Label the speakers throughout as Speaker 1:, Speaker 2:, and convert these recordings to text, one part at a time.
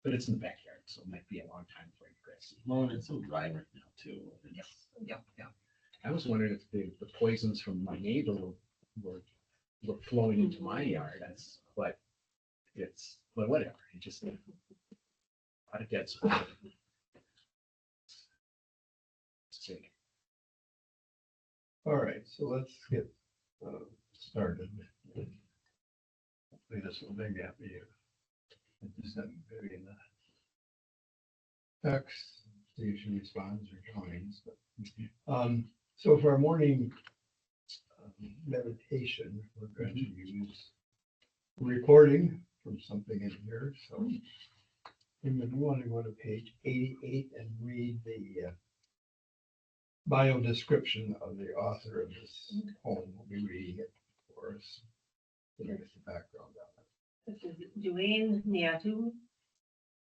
Speaker 1: but it's in the backyard, so it might be a long time before you grass.
Speaker 2: Well, and it's so dry right now too.
Speaker 1: Yeah. I was wondering if the poisons from my neighbor were flowing into my yard. But whatever. It just a lot of dead spots.
Speaker 3: All right, so let's get started. Hopefully this will maybe have me. I just haven't buried in the text, see if she responds or joins. But, so for our morning meditation, we're going to use a recording from something in here. So we want to go to page 88 and read the bio description of the author of this poem. We'll be reading it for us. Give us the background on it.
Speaker 4: This is Duane Niatum.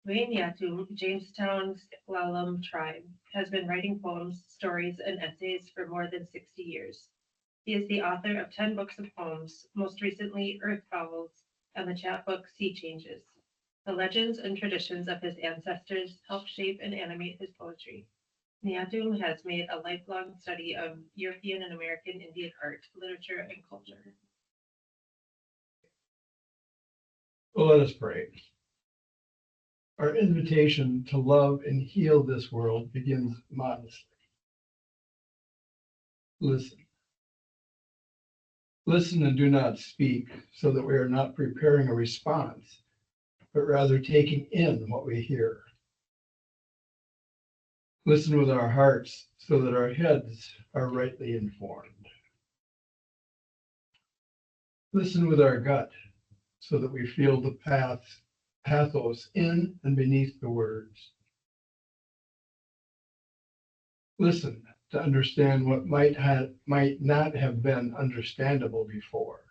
Speaker 4: Duane Niatum, Jamestown's Lalum tribe, has been writing poems, stories, and essays for more than 60 years. He is the author of 10 books of poems, most recently Earth Vowels and the chapbook Sea Changes. The legends and traditions of his ancestors help shape and animate his poetry. Niatum has made a lifelong study of European and American Indian art, literature, and culture.
Speaker 3: Well, let us pray. Our invitation to love and heal this world begins modestly. Listen. Listen and do not speak, so that we are not preparing a response, but rather taking in what we hear. Listen with our hearts, so that our heads are rightly informed. Listen with our gut, so that we feel the pathos in and beneath the words. Listen to understand what might not have been understandable before.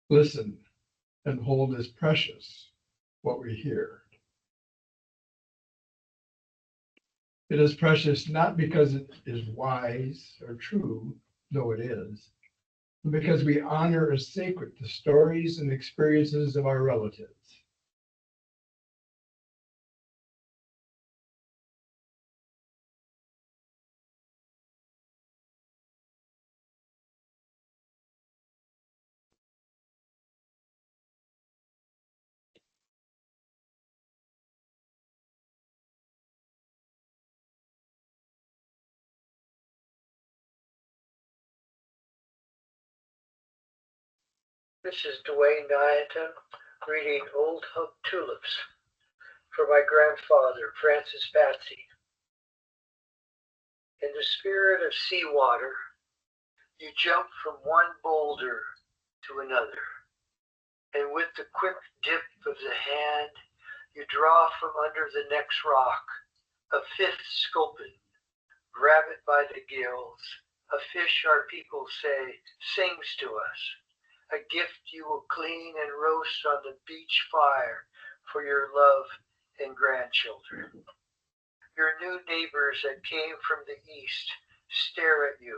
Speaker 3: Listen and hold as precious what we hear. It is precious not because it is wise or true, though it is, but because we honor as sacred the stories and experiences of our relatives.
Speaker 5: This is Duane Niatum reading Old Hump Tulips for my grandfather, Francis Patsy. In the spirit of seawater, you jump from one boulder to another, and with the quick dip of the hand, you draw from under the next rock a fifth sculpin, grab it by the gills, a fish our people say sings to us. A gift you will clean and roast on the beach fire for your love and grandchildren. Your new neighbors that came from the east stare at you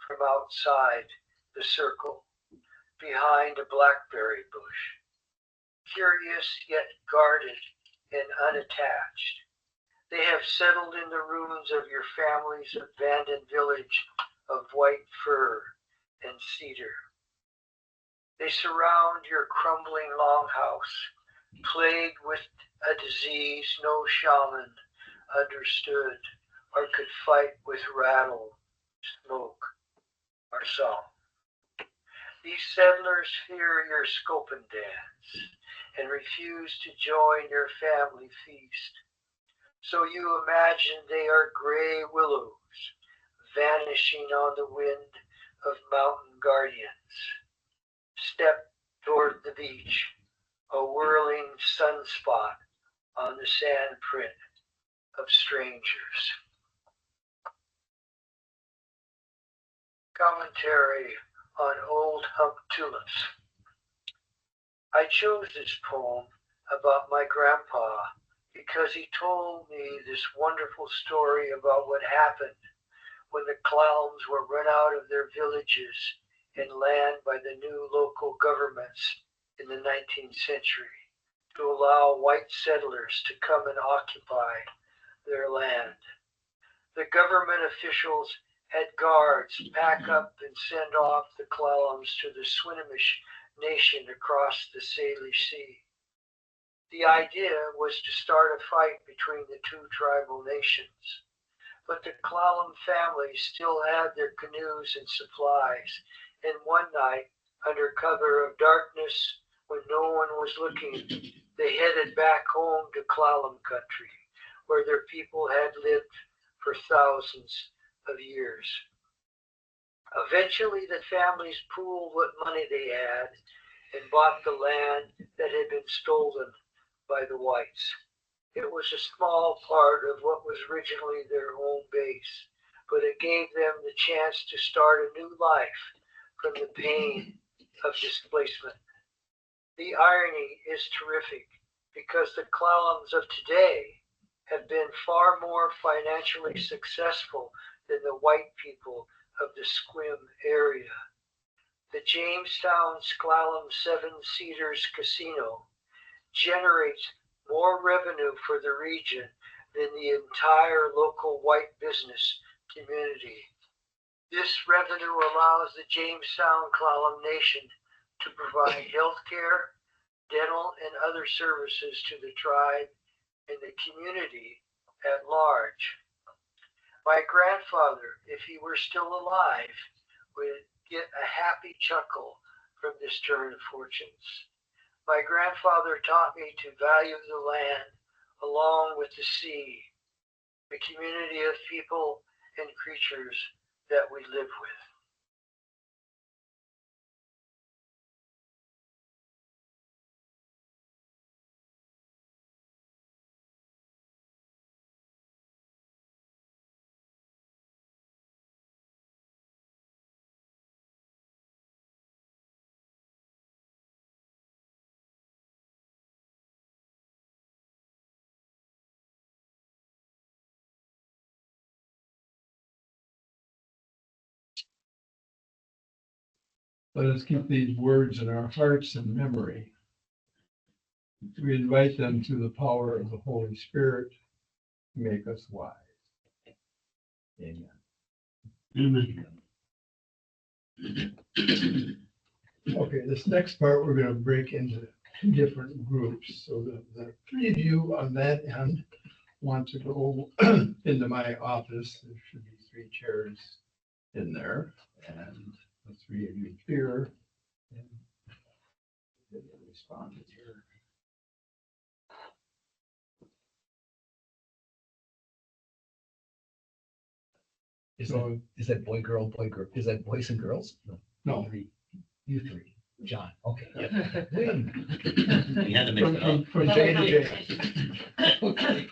Speaker 5: from outside the circle, behind a blackberry bush, curious yet guarded and unattached. They have settled in the ruins of your family's abandoned village of white fir and cedar. They surround your crumbling longhouse, plagued with a disease no shaman understood or could fight with rattle, smoke, or song. These settlers fear your sculpin dance and refuse to join your family feast. So you imagine they are gray willows vanishing on the wind of mountain guardians. Step toward the beach, a whirling sunspot on the sand print of strangers. Commentary on Old Hump Tulips. I chose this poem about my grandpa because he told me this wonderful story about what happened when the clowns were run out of their villages and land by the new local governments in the 19th century to allow white settlers to come and occupy their land. The government officials had guards pack up and send off the Clalams to the Swinomish Nation across the Salish Sea. The idea was to start a fight between the two tribal nations, but the Clalam families still had their canoes and supplies, and one night, under cover of darkness, when no one was looking, they headed back home to Clalam country, where their people had lived for thousands of years. Eventually, the families pooled what money they had and bought the land that had been stolen by the whites. It was a small part of what was originally their home base, but it gave them the chance to start a new life from the pain of displacement. The irony is terrific because the Clalams of today have been far more financially successful than the white people of the Squim area. The Jamestown Sklallam Seven Cedars Casino generates more revenue for the region than the entire local white business community. This revenue allows the Jamestown Clallam Nation to provide health care, dental, and other services to the tribe and the community at large. My grandfather, if he were still alive, would get a happy chuckle from this turn of fortunes. My grandfather taught me to value the land along with the sea, the community of people and creatures that we live with.
Speaker 3: Let us keep these words in our hearts and memory. We invite them through the power of the Holy Spirit to make us wise. Amen. Okay, this next part, we're gonna break into two different groups. So the three of you on that end want to go into my office. There should be three chairs in there, and the three of you here. And responded here.
Speaker 1: Is that boy, girl, is that boys and girls?
Speaker 3: No.
Speaker 1: Three. You three. John, okay.
Speaker 2: Yep.
Speaker 1: Wait a minute.
Speaker 2: We had to mix it up.
Speaker 3: From J to J.
Speaker 1: Okay.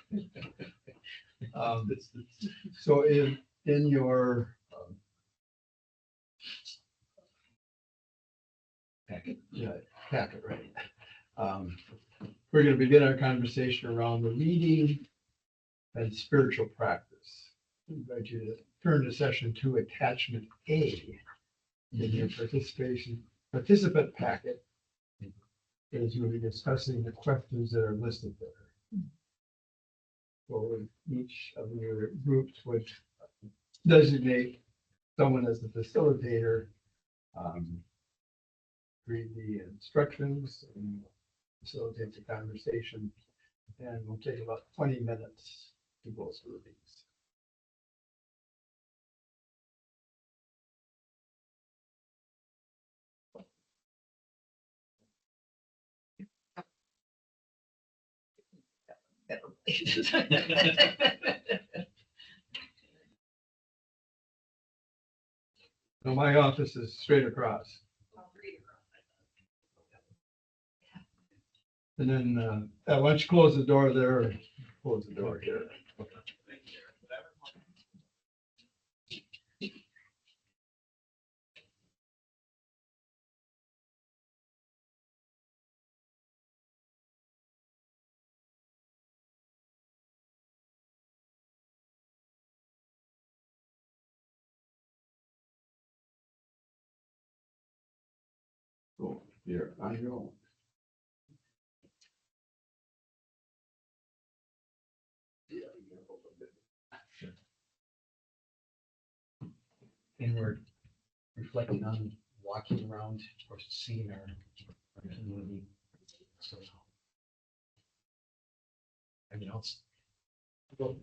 Speaker 3: So in your packet, right? We're going to begin our conversation around the reading and spiritual practice. I invite you to turn to session 2, attachment A in your participant packet, as you'll be discussing the questions that are listed there. So each of your groups would designate someone as the facilitator, read the instructions and facilitate the conversation. And we'll take about 20 minutes to go through these. So my office is straight across. And then, why don't you close the door there, close the door here. So, here, I go.
Speaker 1: inward, reflecting on walking around or seeing our community. So, I mean, I go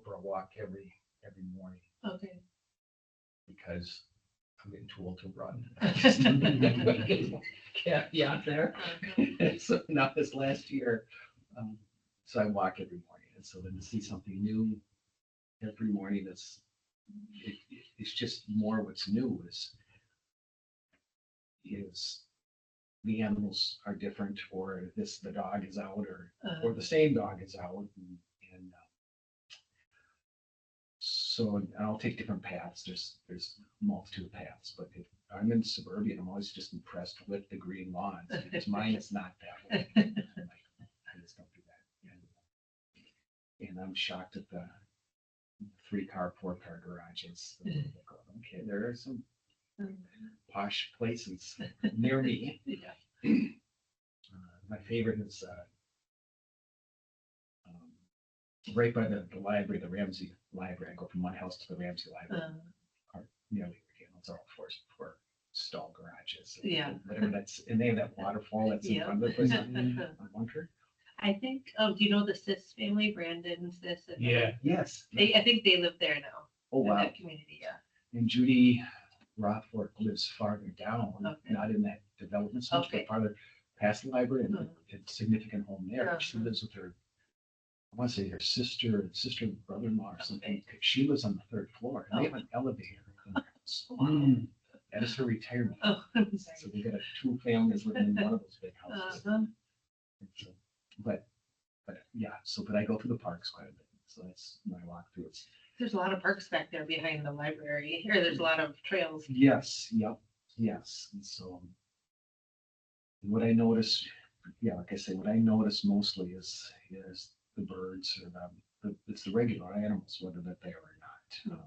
Speaker 1: for a walk every morning
Speaker 4: Okay.
Speaker 1: because I'm getting too old to run. Can't be out there. So not this last year. So I walk every morning, and so then to see something new every morning, it's just more what's new is the animals are different, or the dog is out, or the same dog is out, and so I'll take different paths. There's a multitude of paths, but if I'm in suburbia, I'm always just impressed with the green lawns because mine is not that way. I'm like, I just don't do that. And I'm shocked at the 3-car, 4-car garages. Okay, there are some posh places near me.
Speaker 4: Yeah.
Speaker 1: My favorite is right by the library, the Ramsey Library. I go from my house to the Ramsey Library. Nearly, it's all four stall garages.
Speaker 4: Yeah.
Speaker 1: Whatever that's, and they have that waterfall that's in front of the place. I wonder.
Speaker 4: I think, do you know the Sis family, Brandon, Sis? And
Speaker 1: Yes.
Speaker 4: I think they live there now.
Speaker 1: Oh,
Speaker 4: in
Speaker 1: wow.
Speaker 4: that community, yeah.
Speaker 1: And Judy Rothfork lives farther down,
Speaker 4: Okay.
Speaker 1: not in that development so much,
Speaker 4: Okay.
Speaker 1: but farther past the library, and
Speaker 4: Mhm.
Speaker 1: it's a significant home there.
Speaker 4: Uh-huh.
Speaker 1: She lives with her, I want to say her sister and brother-in-law or something.
Speaker 4: Okay.
Speaker 1: She lives on the 3rd floor, and they
Speaker 4: Oh.
Speaker 1: have an elevator in their house.
Speaker 4: Wow.
Speaker 1: That is her retirement.
Speaker 4: Oh, I'm
Speaker 1: So
Speaker 4: sorry.
Speaker 1: we got 2 families living in one of those big houses.
Speaker 4: Uh-huh.
Speaker 1: And so, but yeah, but I go through the parks quite a bit. So that's my walk through. It's
Speaker 4: There's a lot of parks back there behind the library, or there's a lot of trails.
Speaker 1: yes, yep, yes. And so what I notice, like I say, what I notice mostly is the birds or it's the regular animals, whether they're there or not.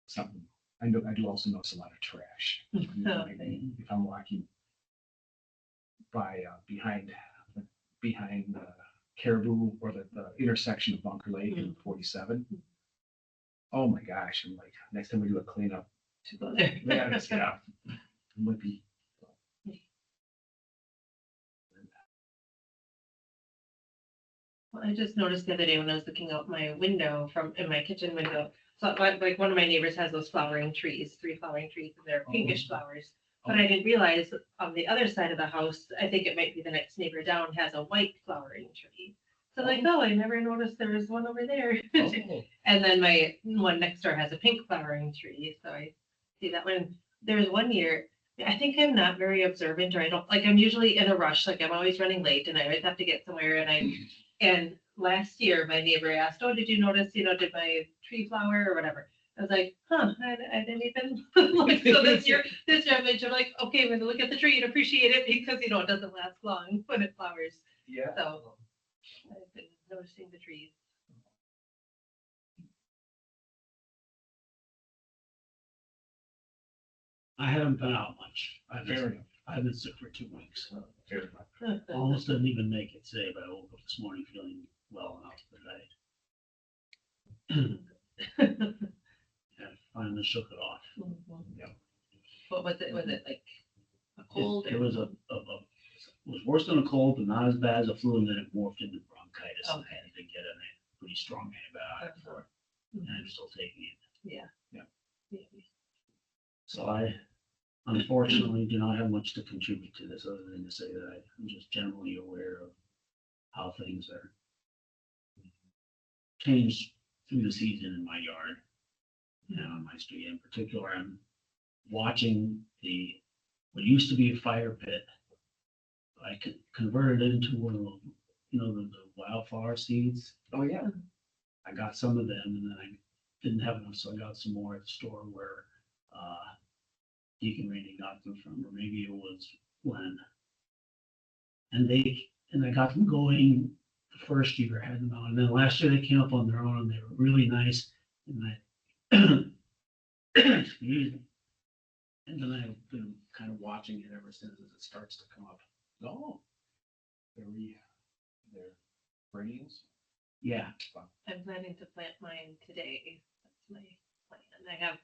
Speaker 1: Something I do also notice a lot of trash.
Speaker 4: Okay.
Speaker 1: If I'm walking by behind Caribou or the intersection of Bunker Lake and 47. Oh my gosh! I'm like, next time we do a cleanup,
Speaker 4: To go there.
Speaker 1: they gotta just get out. It might be.
Speaker 4: Well, I just noticed the other day when I was looking out my window in my kitchen window. So like one of my neighbors has those flowering trees, 3 flowering trees, and they're pinkish flowers. But I didn't realize on the other side of the house, I think it might be the next neighbor down, has a white flowering tree. So like, oh, I never noticed there was one over there.
Speaker 1: Oh,
Speaker 4: And then my one next door has a pink flowering tree. So I see that one. There was one year, I think I'm not very observant, or I don't like, I'm usually in a rush. Like I'm always running late and I always have to get somewhere. And last year my neighbor asked, oh, did you notice, did my tree flower or whatever? I was like, I didn't even look. So this year I'm like, okay, I'm going to look at the tree and appreciate it because, it doesn't last long when it flowers.
Speaker 1: yeah.
Speaker 4: So I've been noticing the trees.
Speaker 6: I haven't been out much.
Speaker 1: Fair enough.
Speaker 6: I've been sick for 2 weeks.
Speaker 1: Fair enough.
Speaker 6: Almost didn't even make it today, but I woke up this morning feeling well enough that I finally shook it off.
Speaker 1: Yeah.
Speaker 4: What was it? Was it like a cold?
Speaker 6: It was it was worse than a cold, but not as bad as a flu, and then it morphed into bronchitis. And I
Speaker 4: Okay.
Speaker 6: had to get a pretty strong antibiotic for it, and I'm still taking it.
Speaker 4: Yeah.
Speaker 6: So I unfortunately do not have much to contribute to this other than to say that I'm just generally aware of how things are changed through the season in my yard and on my street. In particular, I'm watching what used to be a fire pit. I converted it into one of the wildflower seeds.
Speaker 1: Oh yeah.
Speaker 6: I got some of them, and then I didn't have enough, so I got some more at the store where Deacon Randy got them from, or maybe it was Len. And I got them going the first year I had them out, and then last year they came up on their own, and they were really nice. And excuse me. And then I've been kind of watching it ever since as it starts to come up.
Speaker 1: Oh. They're perennials.
Speaker 6: Yeah,
Speaker 4: I'm planning to plant mine today. That's my plan.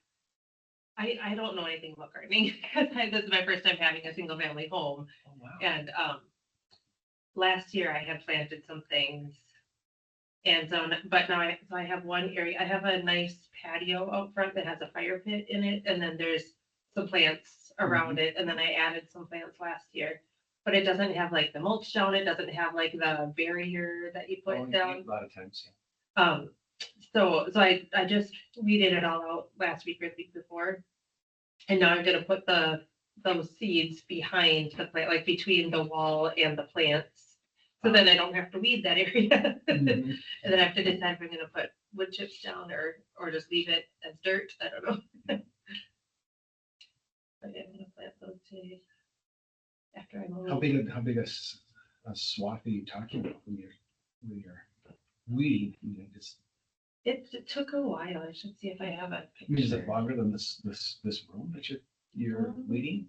Speaker 4: I don't know anything about gardening because this is my first time having a single family home.
Speaker 1: Oh, wow.
Speaker 4: And last year I had planted some things. And so, but now I have one area, I have a nice patio out front that has a fire pit in it. And then there's some plants around it. And then I added some plants last year. But it doesn't have like the mulch down. It doesn't have like the barrier that you
Speaker 1: Oh,
Speaker 4: put down.
Speaker 1: a lot of times, yeah.
Speaker 4: So I just weeded it all out last week or the week before. And now I'm gonna put those seeds behind the plant, like between the wall and the plants. So then I don't have to weed that area.
Speaker 1: Mhm.
Speaker 4: And then I have to decide if I'm gonna put wood chips down or just leave it as dirt. I don't know. But yeah, I'm gonna plant those today. After I move.
Speaker 1: How big a swath are you talking about when you're weeding? I mean,
Speaker 4: It took a while. I should see if I have a
Speaker 1: I mean, is it
Speaker 4: picture.
Speaker 1: longer than this room that you're weeding?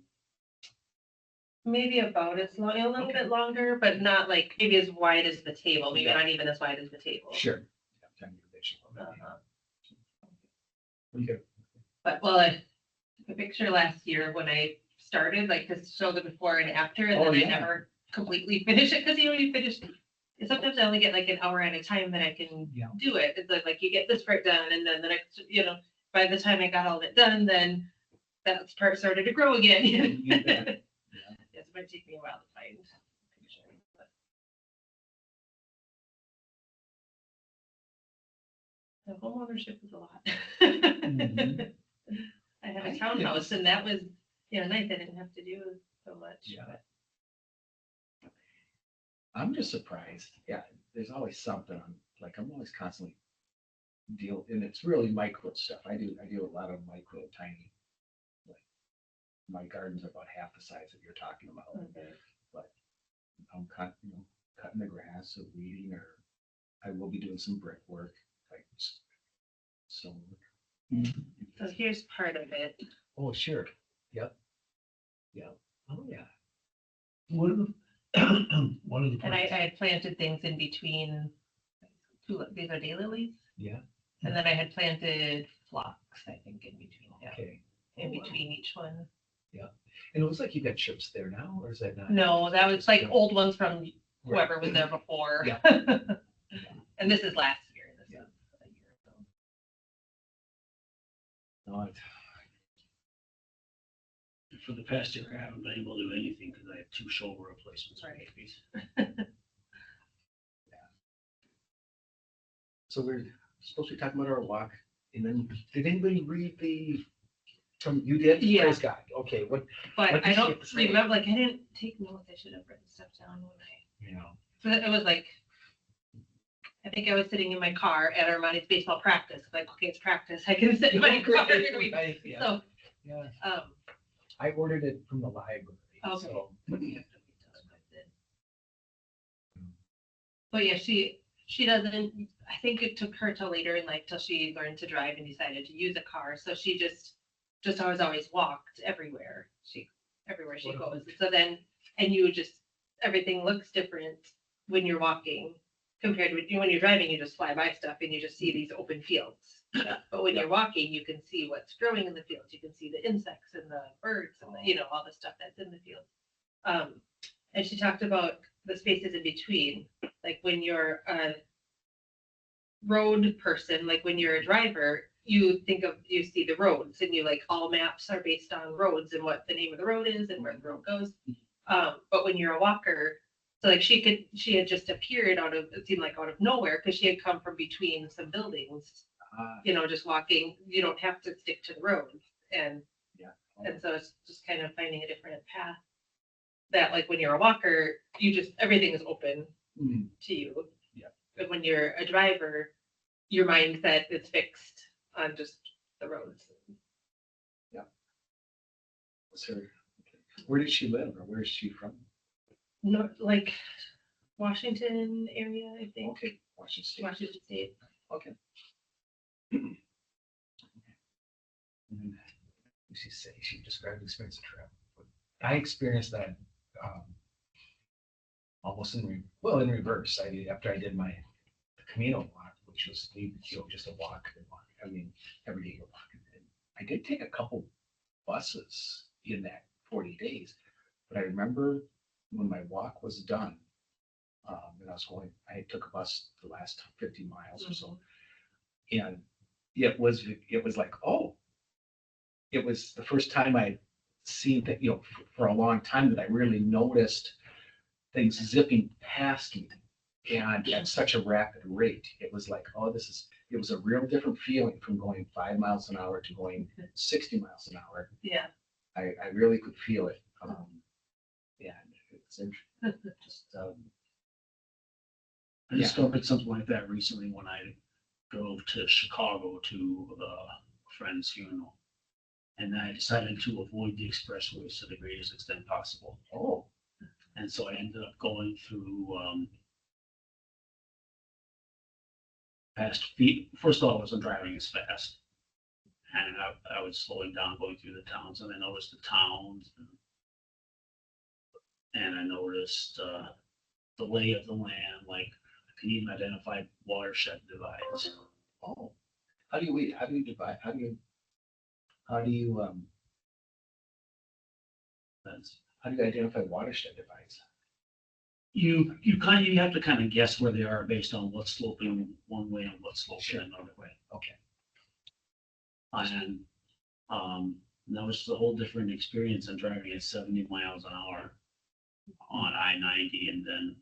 Speaker 4: Maybe about as long, a little bit longer, but not like maybe as wide as the table, maybe
Speaker 1: Yeah.
Speaker 4: not even as wide as the table.
Speaker 1: Sure. Yeah, time to get a little bit, yeah. Okay.
Speaker 4: But well, I took a picture last year when I started, like to show the before and after, and
Speaker 1: Oh,
Speaker 4: then I
Speaker 1: yeah.
Speaker 4: never completely finished it, because you only finish. Sometimes I only get like an hour at a time that I can
Speaker 1: Yeah.
Speaker 4: do it. It's like you get this part done, and then the next, by the time I got all of it done, then that part started to grow again.
Speaker 1: You bet.
Speaker 4: Yes, it might take me a while to find a picture. But the home ownership is a lot.
Speaker 1: Mhm.
Speaker 4: I had
Speaker 1: I
Speaker 4: a
Speaker 1: think
Speaker 4: townhouse and that was, nice. I didn't have to do so much.
Speaker 1: Yeah.
Speaker 4: But
Speaker 1: I'm just surprised. Yeah, there's always something. I'm always constantly and it's really micro stuff. I do a lot of micro, tiny. Like my garden's about half the size that you're talking about.
Speaker 4: Okay.
Speaker 1: But I'm cutting the grass or weeding, or I will be doing some brickwork, like stonework.
Speaker 4: So here's part of it.
Speaker 1: Oh, sure. Yep. Yep. Oh, yeah.
Speaker 3: One of the, one of the.
Speaker 4: And I had planted things in between. These are daylilies.
Speaker 1: Yeah.
Speaker 4: And then I had planted phlox, I think, in between. Yeah,
Speaker 1: Okay.
Speaker 4: in
Speaker 1: Oh, wow.
Speaker 4: between each one.
Speaker 1: And it looks like you got chips there now, or is that not?
Speaker 4: No, that was like
Speaker 1: Yeah.
Speaker 4: old ones from
Speaker 1: Right.
Speaker 4: whoever was there before.
Speaker 1: Yeah.
Speaker 4: And this is last year. This
Speaker 1: Yeah.
Speaker 4: is a year ago.
Speaker 1: No,
Speaker 6: For the past year, I haven't been able to do anything because I have 2 shoulder replacements for
Speaker 4: Right.
Speaker 6: babies.
Speaker 1: So we're supposed to be talking about our walk, and then did anybody read you did?
Speaker 4: Yeah.
Speaker 1: Praise God. Okay, what
Speaker 4: But
Speaker 1: did
Speaker 4: I
Speaker 1: she
Speaker 4: don't
Speaker 1: have to say?
Speaker 4: remember, like, I didn't take notes. I should have written stuff down when
Speaker 1: you know?
Speaker 4: it was like, I think I was sitting in my car at Armani's baseball practice. Like, okay, it's practice. I can sit in my car.
Speaker 1: Right, yeah,
Speaker 4: So,
Speaker 1: yeah.
Speaker 4: um,
Speaker 1: I ordered it from the library.
Speaker 4: Okay.
Speaker 1: So,
Speaker 4: but yeah, she doesn't, I think it took her till later in life till she learned to drive and decided to use a car. So she just always walked everywhere. Everywhere she goes. So then, and you just, everything looks different when you're walking compared to when you're driving, you just fly by stuff and you just see these open fields. But when you're walking, you can see what's growing in the fields. You can see the insects and the birds and all the stuff that's in the field. And she talked about the spaces in between, like when you're a road person, like when you're a driver, you see the roads and all maps are based on roads and what the name of the road is and where the road goes. But when you're a walker, so like she had just appeared it seemed like out of nowhere because she had come from between some buildings, just walking. You don't have to stick to the roads. And so it's just kind of finding a different path that like when you're a walker, everything is open to you.
Speaker 1: Yeah.
Speaker 4: But when you're a driver, your mindset is fixed on just the roads.
Speaker 1: Where did she live, or where is she from?
Speaker 4: No, like Washington area, I think.
Speaker 1: Okay, Washington State.
Speaker 4: Washington State.
Speaker 1: Okay. And then, she described the experience of travel. I experienced that almost in reverse. After I did the Camino walk, which was just a walk. I mean, every day you're walking. I did take a couple buses in that 40 days, but I remember when my walk was done, and I took a bus the last 50 miles or so, and it was like, oh, it was the first time I'd seen that, for a long time that I really noticed things zipping past me and at such a rapid rate. It was like, oh, it was a real different feeling from going 5 miles an hour to going 60 miles an hour.
Speaker 4: Yeah.
Speaker 1: I really could feel it. And it's interesting.
Speaker 6: I discovered something like that recently when I drove to Chicago to a friend's funeral. And I decided to avoid the expressways to the greatest extent possible.
Speaker 1: Oh,
Speaker 6: And so I ended up going through, first of all, I wasn't driving as fast. And I was slowing down, going through the towns, and I noticed the towns. And I noticed the lay of the land, like I can even identify watershed divides.
Speaker 1: oh. How do you divide? How do you identify watershed divides?
Speaker 6: You have to kind of guess where they are based on what's sloping one way and what's sloping another way.
Speaker 1: Okay.
Speaker 6: And that was a whole different experience than driving at 70 miles an hour on I-90 and then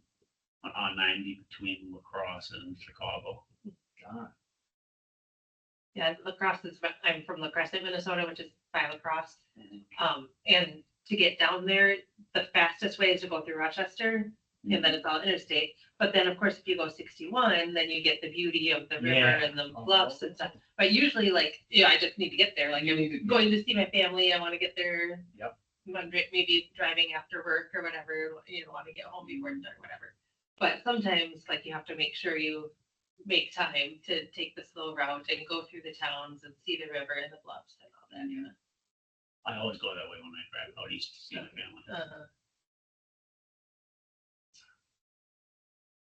Speaker 6: on I-90 between La Crosse and Chicago.
Speaker 1: God.
Speaker 4: Yeah, La Crosse I'm from La Crosse, Minnesota, which is by La Crosse. And to get down there, the fastest way is to go through Rochester, and then it's all interstate. But then, of course, if you go 61, then you get the beauty of the river
Speaker 6: Yeah.
Speaker 4: and the bluffs and stuff. But usually, like, I just need to get there. Like, I'm going to see my family. I want to get there.
Speaker 1: Yep.
Speaker 4: Maybe driving after work or whatever. Want to get home before it's done, whatever. But sometimes, like, you have to make sure you make time to take the slow route and go through the towns and see the river and the bluffs and all that.
Speaker 1: Yeah.
Speaker 6: I always go that way when I drive out east to see my family.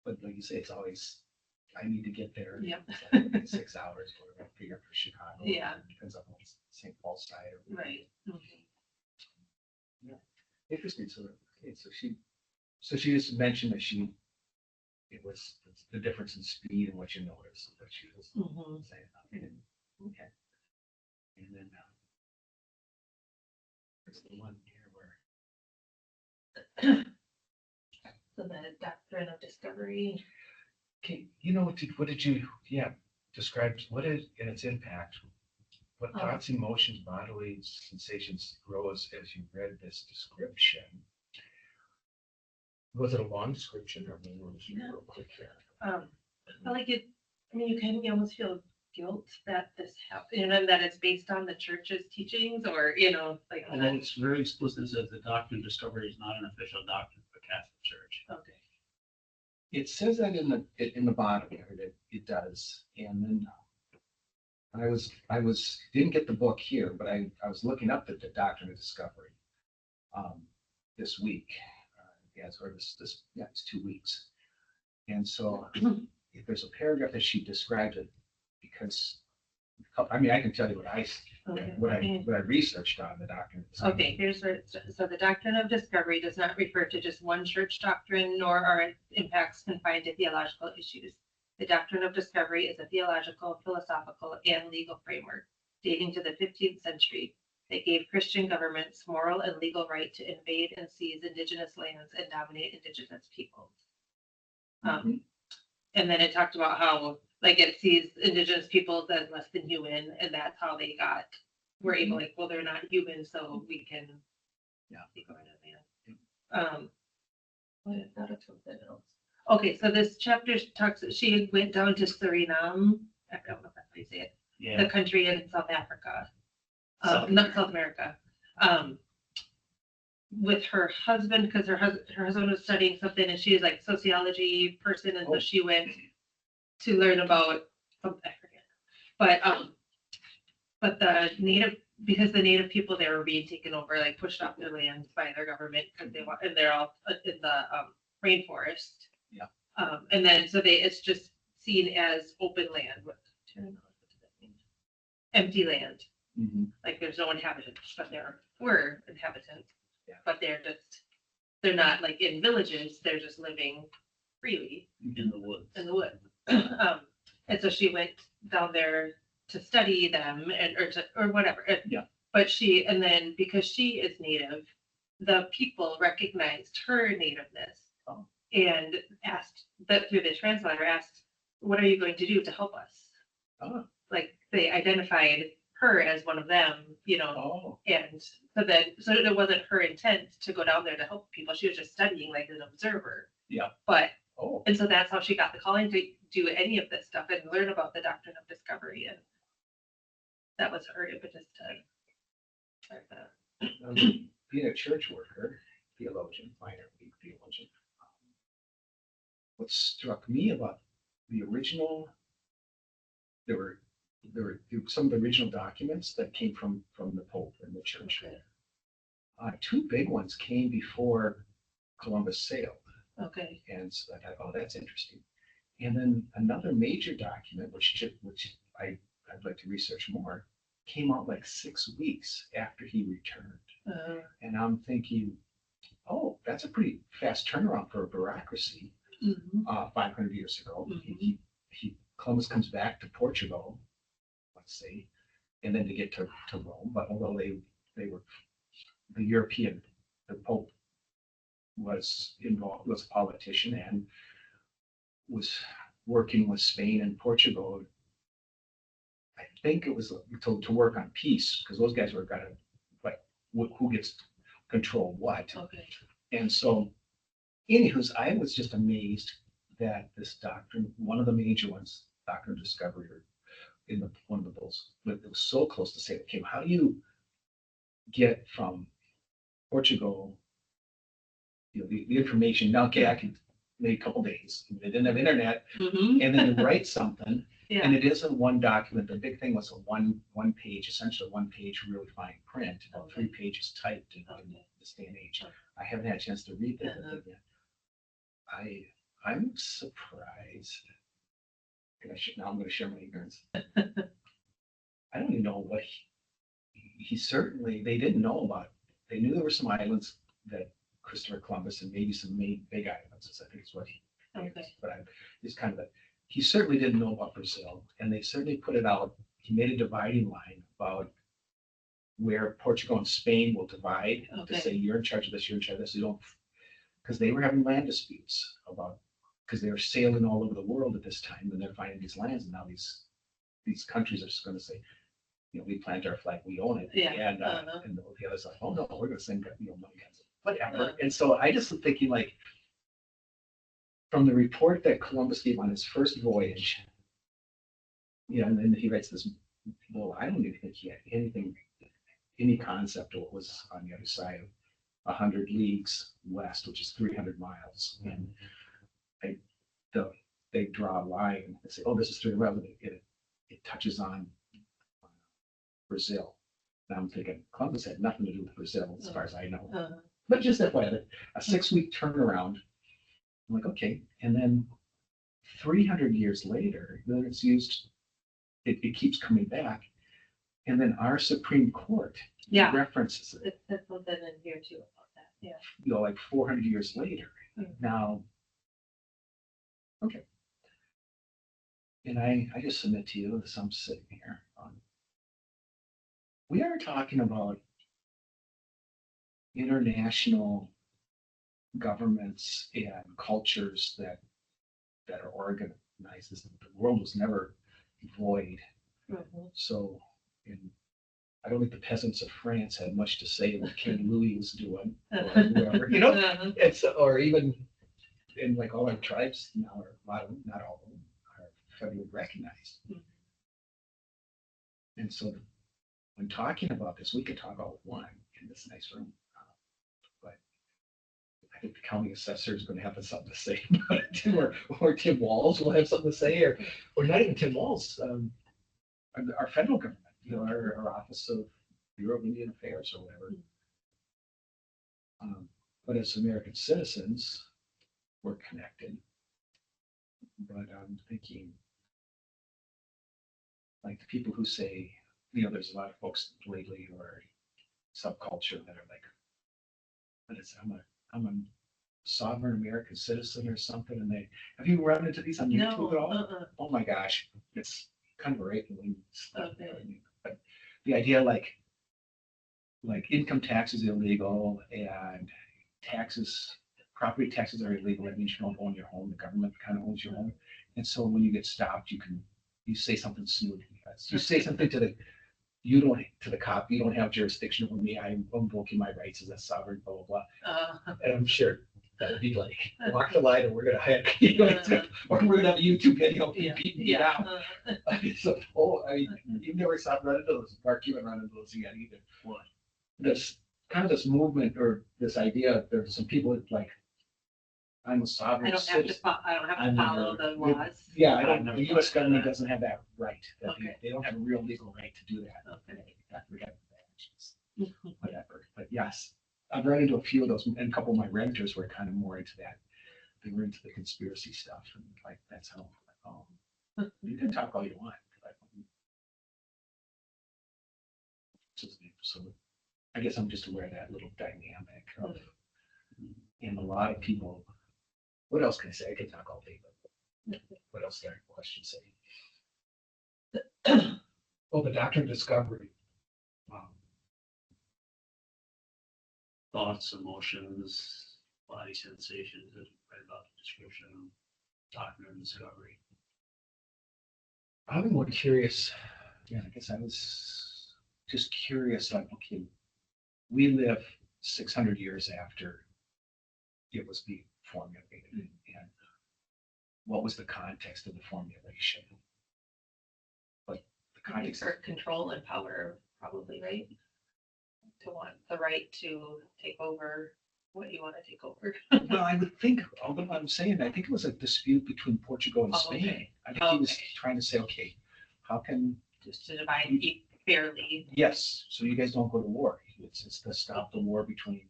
Speaker 1: But like you say, it's always, I need to get there.
Speaker 4: Yep.
Speaker 1: It's like 6 hours or whatever, I figure for Chicago.
Speaker 4: Yeah.
Speaker 1: It depends on what's St. Paul side or.
Speaker 4: Right.
Speaker 1: Interesting. So, okay, so she just mentioned that it was the difference in speed and what you noticed that she was saying. Okay. And then there's the one here where.
Speaker 4: So the doctrine of discovery.
Speaker 1: Okay, what did you, describe, what is, and its impact, what thoughts, emotions, bodily sensations rose as you read this description? Was it a long description or maybe it was real quick here?
Speaker 4: I like it. I mean, you almost feel guilt that this happened, and that it's based on the church's teachings, or like.
Speaker 6: Although it's very explicit that the doctrine of discovery is not an official doctrine for Catholic Church.
Speaker 4: Okay.
Speaker 1: It says that in the bottom here, it does, and then I didn't get the book here, but I was looking up the doctrine of discovery this week. It's 2 weeks, and so if there's a paragraph that she describes it, because I mean I can tell you what I researched on the doctrine of discovery.
Speaker 4: Okay, here's what, so the doctrine of discovery does not refer to just one church doctrine, nor are its impacts confined to theological issues. The doctrine of discovery is a theological, philosophical, and legal framework dating to the 15th century that gave Christian governments moral and legal right to invade and seize indigenous lands and dominate indigenous peoples. And then it talked about how, like, it sees indigenous peoples as less than human, and that's how they were able, like, well, they're not human, so we can take over the land. I thought of something else. Okay, so this chapter she went down to Suriname. I don't know if that's how you say it.
Speaker 6: Yeah.
Speaker 4: The country in South Africa.
Speaker 6: South
Speaker 4: Not South America. With her husband, because her husband was studying something, and she's like sociology person, and so she went to learn about something, I forget. But because the native people there were being taken over, like pushed off their lands by their government because and they're all in the rainforest.
Speaker 1: Yeah.
Speaker 4: And then it's just seen as open land with empty land.
Speaker 1: Mhm.
Speaker 4: Like there's no inhabitants, but there were inhabitants.
Speaker 1: Yeah.
Speaker 4: But they're not like in villages, they're just living freely
Speaker 6: In the woods.
Speaker 4: in the woods. And so she went down there to study them or whatever.
Speaker 1: Yeah.
Speaker 4: But and then because she is native, the people recognized her nativeness.
Speaker 1: Oh.
Speaker 4: And asked that through the translator asked, what are you going to do to help us?
Speaker 1: Oh.
Speaker 4: Like they identified her as one of them,
Speaker 1: Oh,
Speaker 4: and so it wasn't her intent to go down there to help people. She was just studying like an observer.
Speaker 1: Yeah.
Speaker 4: But
Speaker 1: oh,
Speaker 4: and so that's how she got the calling to do any of this stuff and learn about the doctrine of discovery. And that was her impetus to start that.
Speaker 1: Being a church worker, theologian, minor league theologian. What struck me about the original, there were some of the original documents that came from the Pope and the church.
Speaker 4: Okay.
Speaker 1: Two big ones came before Columbus sailed,
Speaker 4: Okay.
Speaker 1: and so I thought, oh, that's interesting. And then another major document, which I'd like to research more, came out like 6 weeks after he returned. And I'm thinking, oh, that's a pretty fast turnaround for a bureaucracy. 500 years ago,
Speaker 4: Mhm.
Speaker 1: Columbus comes back to Portugal, let's say, and then to get to Rome. But although they were the Pope was involved, was a politician and was working with Spain and Portugal. I think it was to work on peace because those guys were gonna like who gets to control what.
Speaker 4: Okay.
Speaker 1: And so, anywho's, I was just amazed that this doctrine, one of the major ones, Doctrine of Discovery, or in one of the books, but it was so close to say, okay, how do you get from Portugal, the information? Now, okay, I can maybe a couple days. They didn't have internet, and then to write something,
Speaker 4: Yeah.
Speaker 1: and it isn't one document. The big thing was a one page, essentially one page, really fine print, about 3 pages typed in this day and age.
Speaker 4: Okay.
Speaker 1: I haven't had a chance to read that
Speaker 4: Uh-huh.
Speaker 1: yet. I'm surprised. Now I'm going to share my ignorance. I don't even know what he certainly, they didn't know about. They knew there were some islands that Christopher Columbus and maybe some big islands, I think is what he,
Speaker 4: Okay.
Speaker 1: but it's kind of he certainly didn't know about Brazil, and they certainly put it out. He made a dividing line about where Portugal and Spain will divide to
Speaker 4: Okay.
Speaker 1: say you're in charge of this, you're in charge of this. You don't, because they were having land disputes because they were sailing all over the world at this time, and they're finding these lands, and now these countries are just going to say, we plant our flag, we own it.
Speaker 4: Yeah.
Speaker 1: And
Speaker 4: Uh-huh.
Speaker 1: and the other's like, oh no, we're going to send money, whatever.
Speaker 4: Uh-huh.
Speaker 1: And so I just was thinking, like, from the report that Columbus gave on his first voyage, and then he writes this. Well, I don't even think he had any concept of what was on the other side of 100 leagues west, which is 300 miles. And they draw a line and say, oh, this is 300 miles. It touches on Brazil. And I'm thinking Columbus had nothing to do with Brazil, as far as I know.
Speaker 4: Uh-huh.
Speaker 1: But just that way, a 6-week turnaround. I'm like, okay. And then 300 years later, then it's used, it keeps coming back. And then our Supreme Court
Speaker 4: Yeah.
Speaker 1: references it,
Speaker 4: That's something in here too about that. Yeah.
Speaker 1: like 400 years later. Now, okay. And I just submit to you, as I'm sitting here, we are talking about international governments and cultures that are organized. The world was never void.
Speaker 4: Mhm.
Speaker 1: So, I don't think the peasants of France had much to say what King Louis was doing, or whoever,
Speaker 4: Uh-huh.
Speaker 1: or even in like all our tribes now, or a lot of them, not all of them, are federally recognized.
Speaker 4: Mhm.
Speaker 1: And so when talking about this, we could talk all at one in this nice room. But I think the county assessor is going to have something to say about it too, or Tim Walz will have something to say, or not even Tim Walz, our federal government, our Office of Bureau of Indian Affairs or whatever. But as American citizens, we're connected. But I'm thinking, like the people who say there's a lot of folks lately who are subculture that are like, but it's, I'm a sovereign American citizen or something, and have you run into these on YouTube at all?
Speaker 4: No,
Speaker 1: Oh my gosh, it's kind of raping stuff.
Speaker 4: Okay.
Speaker 1: But the idea like income tax is illegal and property taxes are illegal. That means you don't own your home. The government kind of owns your home. And so when you get stopped, you say something snooty. You say something to the cop, you don't have jurisdiction over me. I'm invoking my rights as a sovereign, blah, blah, blah. And I'm sure that'd be like, walk the line and we're going to have, or we're going to have a YouTube video of you beating me down. So, you've never stopped running into those. Mark, you haven't run into those yet either.
Speaker 6: What?
Speaker 1: This movement or this idea, there's some people that like, I'm a sovereign
Speaker 4: I don't have to,
Speaker 1: citizen.
Speaker 4: I don't have
Speaker 6: I've
Speaker 4: to follow
Speaker 6: never-
Speaker 4: the laws.
Speaker 1: Yeah,
Speaker 6: I've never
Speaker 1: the US
Speaker 6: thought of
Speaker 1: government
Speaker 6: that.
Speaker 1: doesn't have that right.
Speaker 4: Okay.
Speaker 1: They don't have a real legal right to do that.
Speaker 4: Okay.
Speaker 1: Whatever. But yes, I've run into a few of those, and a couple of my renters were kind of more into that. They were into the conspiracy stuff, and like that's how. Oh, you can talk all you want. So I guess I'm just aware of that little dynamic of, and a lot of people. What else can I say? I can talk all day, but what else did our question say?
Speaker 3: Well, the doctrine of discovery.
Speaker 6: Thoughts, emotions, body sensations, is right about the description of doctrine of discovery.
Speaker 1: I'm more curious. Yeah, I guess I was just curious. Like, okay, we live 600 years after it was being formulated, and what was the context of the formulation? Like the context.
Speaker 4: For control and power, probably, right? To want the right to take over what you want to take over.
Speaker 1: Well, I would think, although I'm saying, I think it was a dispute between Portugal and
Speaker 4: Oh,
Speaker 1: Spain.
Speaker 4: okay.
Speaker 1: I think he was
Speaker 4: Okay.
Speaker 1: trying to say, okay, how can,
Speaker 4: Just to divide fairly.
Speaker 1: yes, so you guys don't go to war. It's to stop the war between,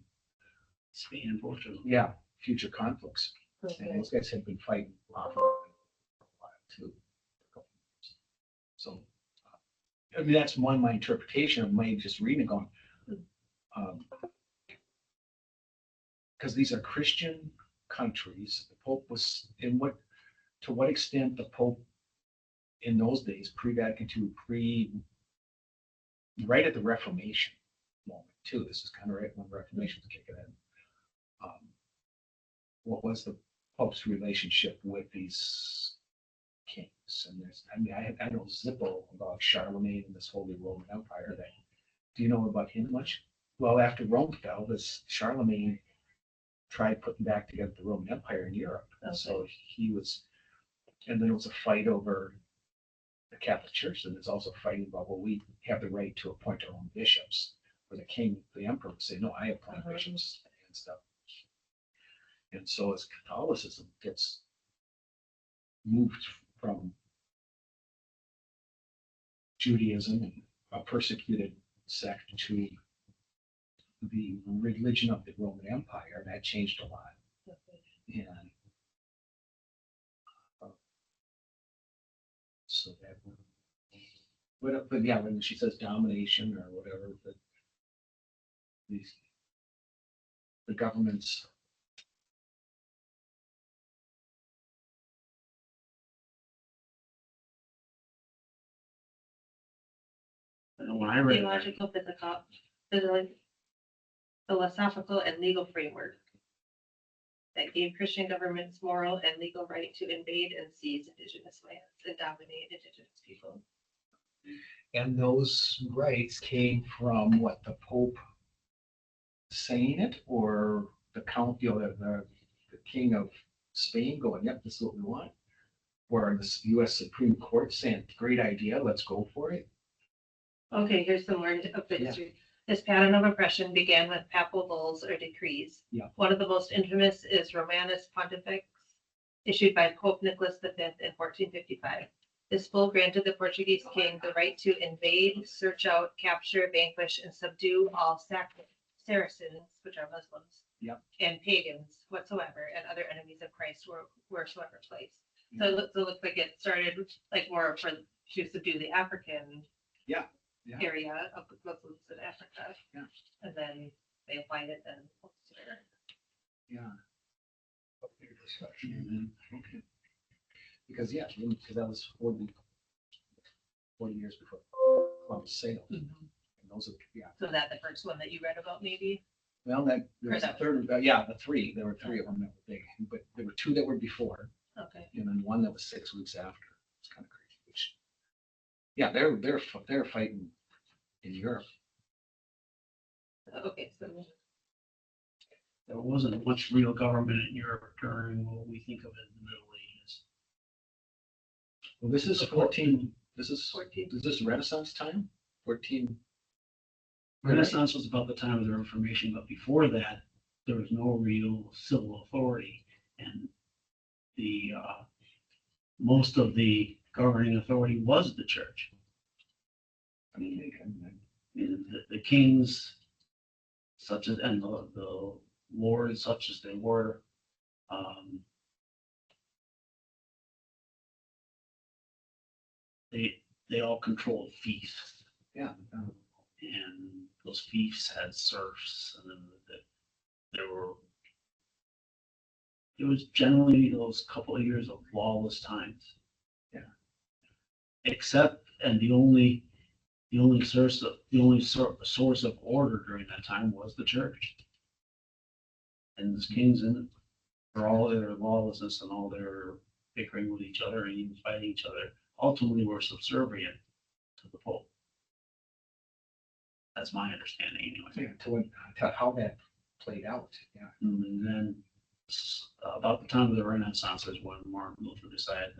Speaker 6: Spain and Portugal.
Speaker 1: yeah, future conflicts. And those guys had been fighting off and on for a while too. So, I mean, that's my interpretation of my just reading going. Because these are Christian countries, the Pope was, to what extent the Pope in those days, pre-Vatican II, right at the Reformation moment too, this is kind of right when the Reformation was kicking in. What was the Pope's relationship with these kings? And I know Zippo about Charlemagne and this Holy Roman Empire. Do you know about him much? Well, after Rome fell, this Charlemagne tried putting back together the Roman Empire in Europe. And so and then it was a fight over the Catholic Church, and there's also fighting about, well, we have the right to appoint our own bishops, where the king, the emperor would say, no, I appoint bishops and stuff. And so as Catholicism gets moved from Judaism and a persecuted sect to the religion of the Roman Empire, that changed a lot. And so that, but yeah, when she says domination or whatever, the governments.
Speaker 6: And when I read that,
Speaker 4: Theological, philosophical, and legal framework that gave Christian governments moral and legal right to invade and seize indigenous lands and dominate indigenous people.
Speaker 1: And those rights came from what, the Pope saying it, or the count, the king of Spain going, yep, this is what we want, or the U.S. Supreme Court saying, great idea, let's go for it.
Speaker 4: Okay, here's some more of the history. This pattern of oppression began with papal bulls or decrees.
Speaker 1: Yeah.
Speaker 4: One of the most infamous is Romanus Pontifex, issued by Pope Nicholas V in 1455. This bull granted the Portuguese king the right to invade, search out, capture, vanquish, and subdue all Saracens, which are Muslims,
Speaker 1: Yep.
Speaker 4: and pagans whatsoever, and other enemies of Christ wheresoever placed. So it looks like it started like more to subdue the African
Speaker 1: Yeah.
Speaker 4: area of the Muslims in Africa.
Speaker 1: Yeah.
Speaker 4: And then they applied it then elsewhere.
Speaker 1: Yeah.
Speaker 3: Up your discussion.
Speaker 1: Okay. Because, yeah, because that was 40 years before Columbus sailed. And those are, yeah.
Speaker 4: So that the first one that you read about maybe?
Speaker 1: Well, that, there
Speaker 4: Or
Speaker 1: was a
Speaker 4: that-
Speaker 1: third, the three, there were three of them that were big, but there were two that were before,
Speaker 4: Okay.
Speaker 1: and then one that was 6 weeks after. It's kind of crazy, which, yeah, they're fighting in Europe.
Speaker 4: Okay, so
Speaker 6: There wasn't much real government in Europe during what we think of as the Middle Ages.
Speaker 1: Well, this is 14, this is
Speaker 4: 14.
Speaker 1: this Renaissance time? 14,
Speaker 6: Renaissance was about the time of the Reformation, but before that, there was no real civil authority. And the, most of the governing authority was the church.
Speaker 1: I mean,
Speaker 6: The kings, such as, and the lords, such as they were, they all controlled fiefs.
Speaker 1: yeah,
Speaker 6: And those fiefs had serfs, and then there were, it was generally those couple of years of lawless times.
Speaker 1: Yeah.
Speaker 6: Except, and the only source of order during that time was the church. And the kings, and for all their lawlessness and all their bickering with each other and even fighting each other, ultimately were subservient to the Pope. That's my understanding anyway.
Speaker 1: yeah, to how that played out, yeah.
Speaker 6: And then about the time of the Renaissance is when Martin Luther decided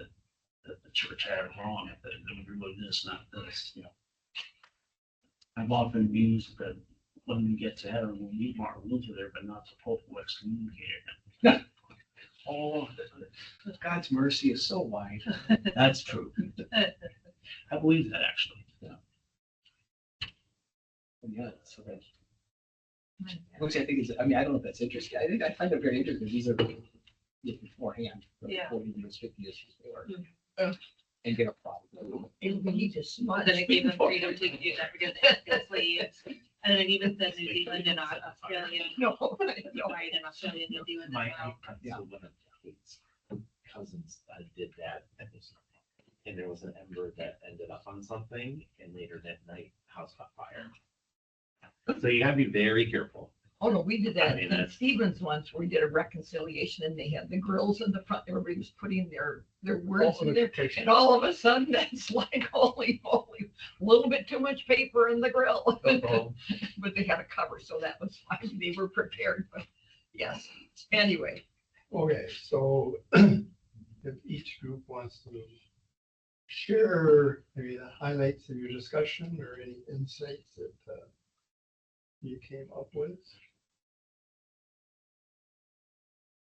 Speaker 6: that the church had it wrong, that it was really this, not this, you know. I've often used that when we get to heaven, we'll meet Martin Luther there, but not the Pope who excommunicated him.
Speaker 1: Oh, God's mercy is so wide.
Speaker 6: That's true. I believe that actually.
Speaker 1: Yeah, so that. Which I think is, I mean, I don't know if that's interesting. I find it very interesting. These are beforehand,
Speaker 4: Yeah.
Speaker 1: 40 years, 50 years before.
Speaker 7: Mm.
Speaker 1: And get a problem.
Speaker 7: And we need to
Speaker 4: But
Speaker 7: smudge.
Speaker 4: then it gave them freedom to do that because they're slaves. And then it even said New Zealand and Australia.
Speaker 7: No,
Speaker 4: Right, in Australia, New Zealand as
Speaker 2: My
Speaker 4: well.
Speaker 1: Yeah.
Speaker 2: one of Kate's cousins did that, and there was an ember that ended up on something, and later that night, house caught fire. So you gotta be very careful.
Speaker 7: oh no, we did
Speaker 2: I
Speaker 7: that
Speaker 2: mean,
Speaker 7: in
Speaker 2: that's-
Speaker 7: Stevens once, where we did a reconciliation and they had the grills in the front, everybody was putting their words in there. And all of a sudden, that's like, holy moly, a little bit too much paper in the grill. But they had a cover, so that was fine. They were prepared, but yes, anyway.
Speaker 3: Okay, so if each group wants to share maybe the highlights of your discussion or any insights that you came up with.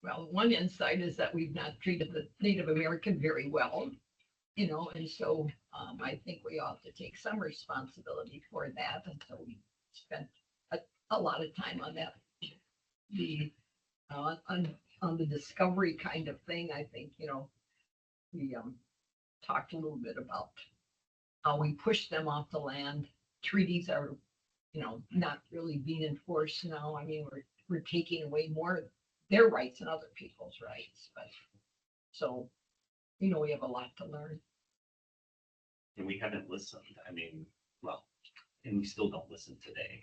Speaker 7: Well, one insight is that we've not treated the Native American very well, you know, and so I think we ought to take some responsibility for that. And so we spent a lot of time on that. The on the discovery kind of thing, I think, you know, we talked a little bit about how we push them off the land. Treaties are, you know, not really being enforced now. I mean, we're taking away more their rights and other people's rights, but so, you know, we have a lot to learn.
Speaker 2: And we haven't listened, I mean, well, and we still don't listen today.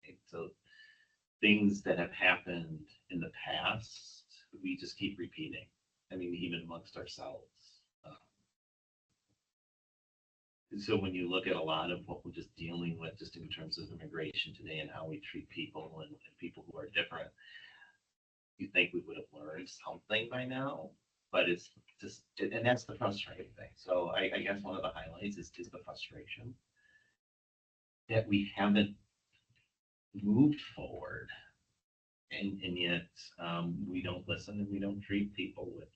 Speaker 2: And so things that have happened in the past, we just keep repeating. I mean, even amongst ourselves. And so when you look at a lot of what we're just dealing with, just in terms of immigration today and how we treat people and people who are different, you think we would have learned something by now, but it's just, and that's the frustrating thing. So I guess one of the highlights is the frustration that we haven't moved forward, and yet we don't listen and we don't treat people with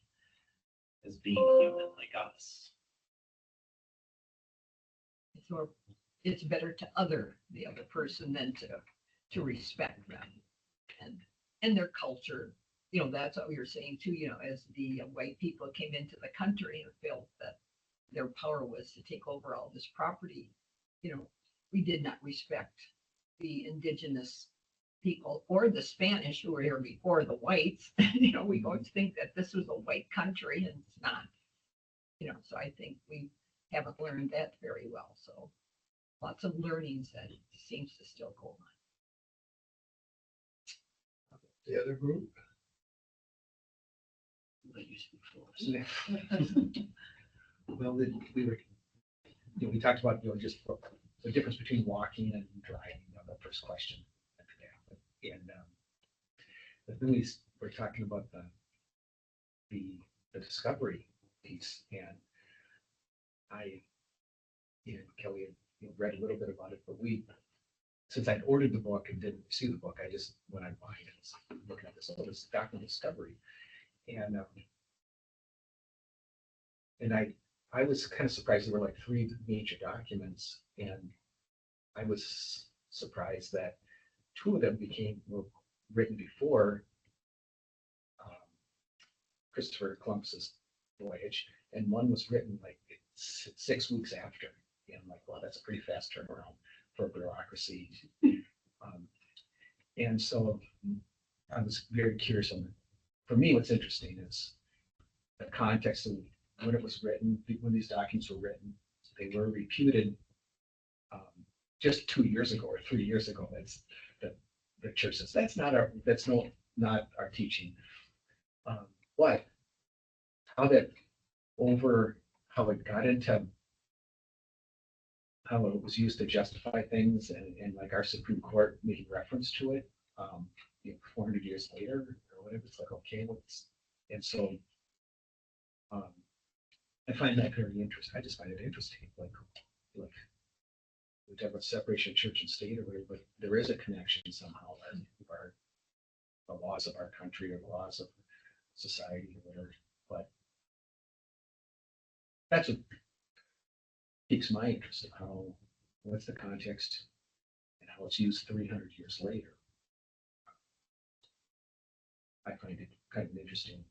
Speaker 2: as being human like us.
Speaker 7: So it's better to other the other person than to respect them and their culture. You know, that's what we were saying too, you know, as the white people came into the country and felt that their power was to take over all this property, you know, we did not respect the indigenous people or the Spanish who were here before the whites. You know, we always think that this was a white country and it's not. You know, so I think we haven't learned that very well. So lots of learnings that seems to still go on.
Speaker 3: The other group,
Speaker 6: Like you said before.
Speaker 1: Well, we were, we talked about, just the difference between walking and driving, the first question. And then we were talking about the discovery piece, and Kelly had read a little bit about it, but since I'd ordered the book and didn't see the book, I just went online and was looking at this document discovery. And I was kind of surprised there were like 3 major documents, and I was surprised that 2 of them were written before Christopher Columbus's voyage, and one was written like 6 weeks after. And I'm like, wow, that's a pretty fast turnaround for a bureaucracy. And so I was very curious for me, what's interesting is the context of when it was written, when these documents were written. They were reputed just 2 years ago or 3 years ago. That's the church says not our teaching. But how it got into how it was used to justify things, and like our Supreme Court making reference to it, 400 years later or whatever. It's like, okay, and so I find that very interesting. I just find it interesting. Like we talk about separation of church and state or whatever, but there is a connection somehow of the laws of our country or the laws of society or whatever. But that's what piques my interest of what's the context and how it's used 300 years later. I find it kind of interesting.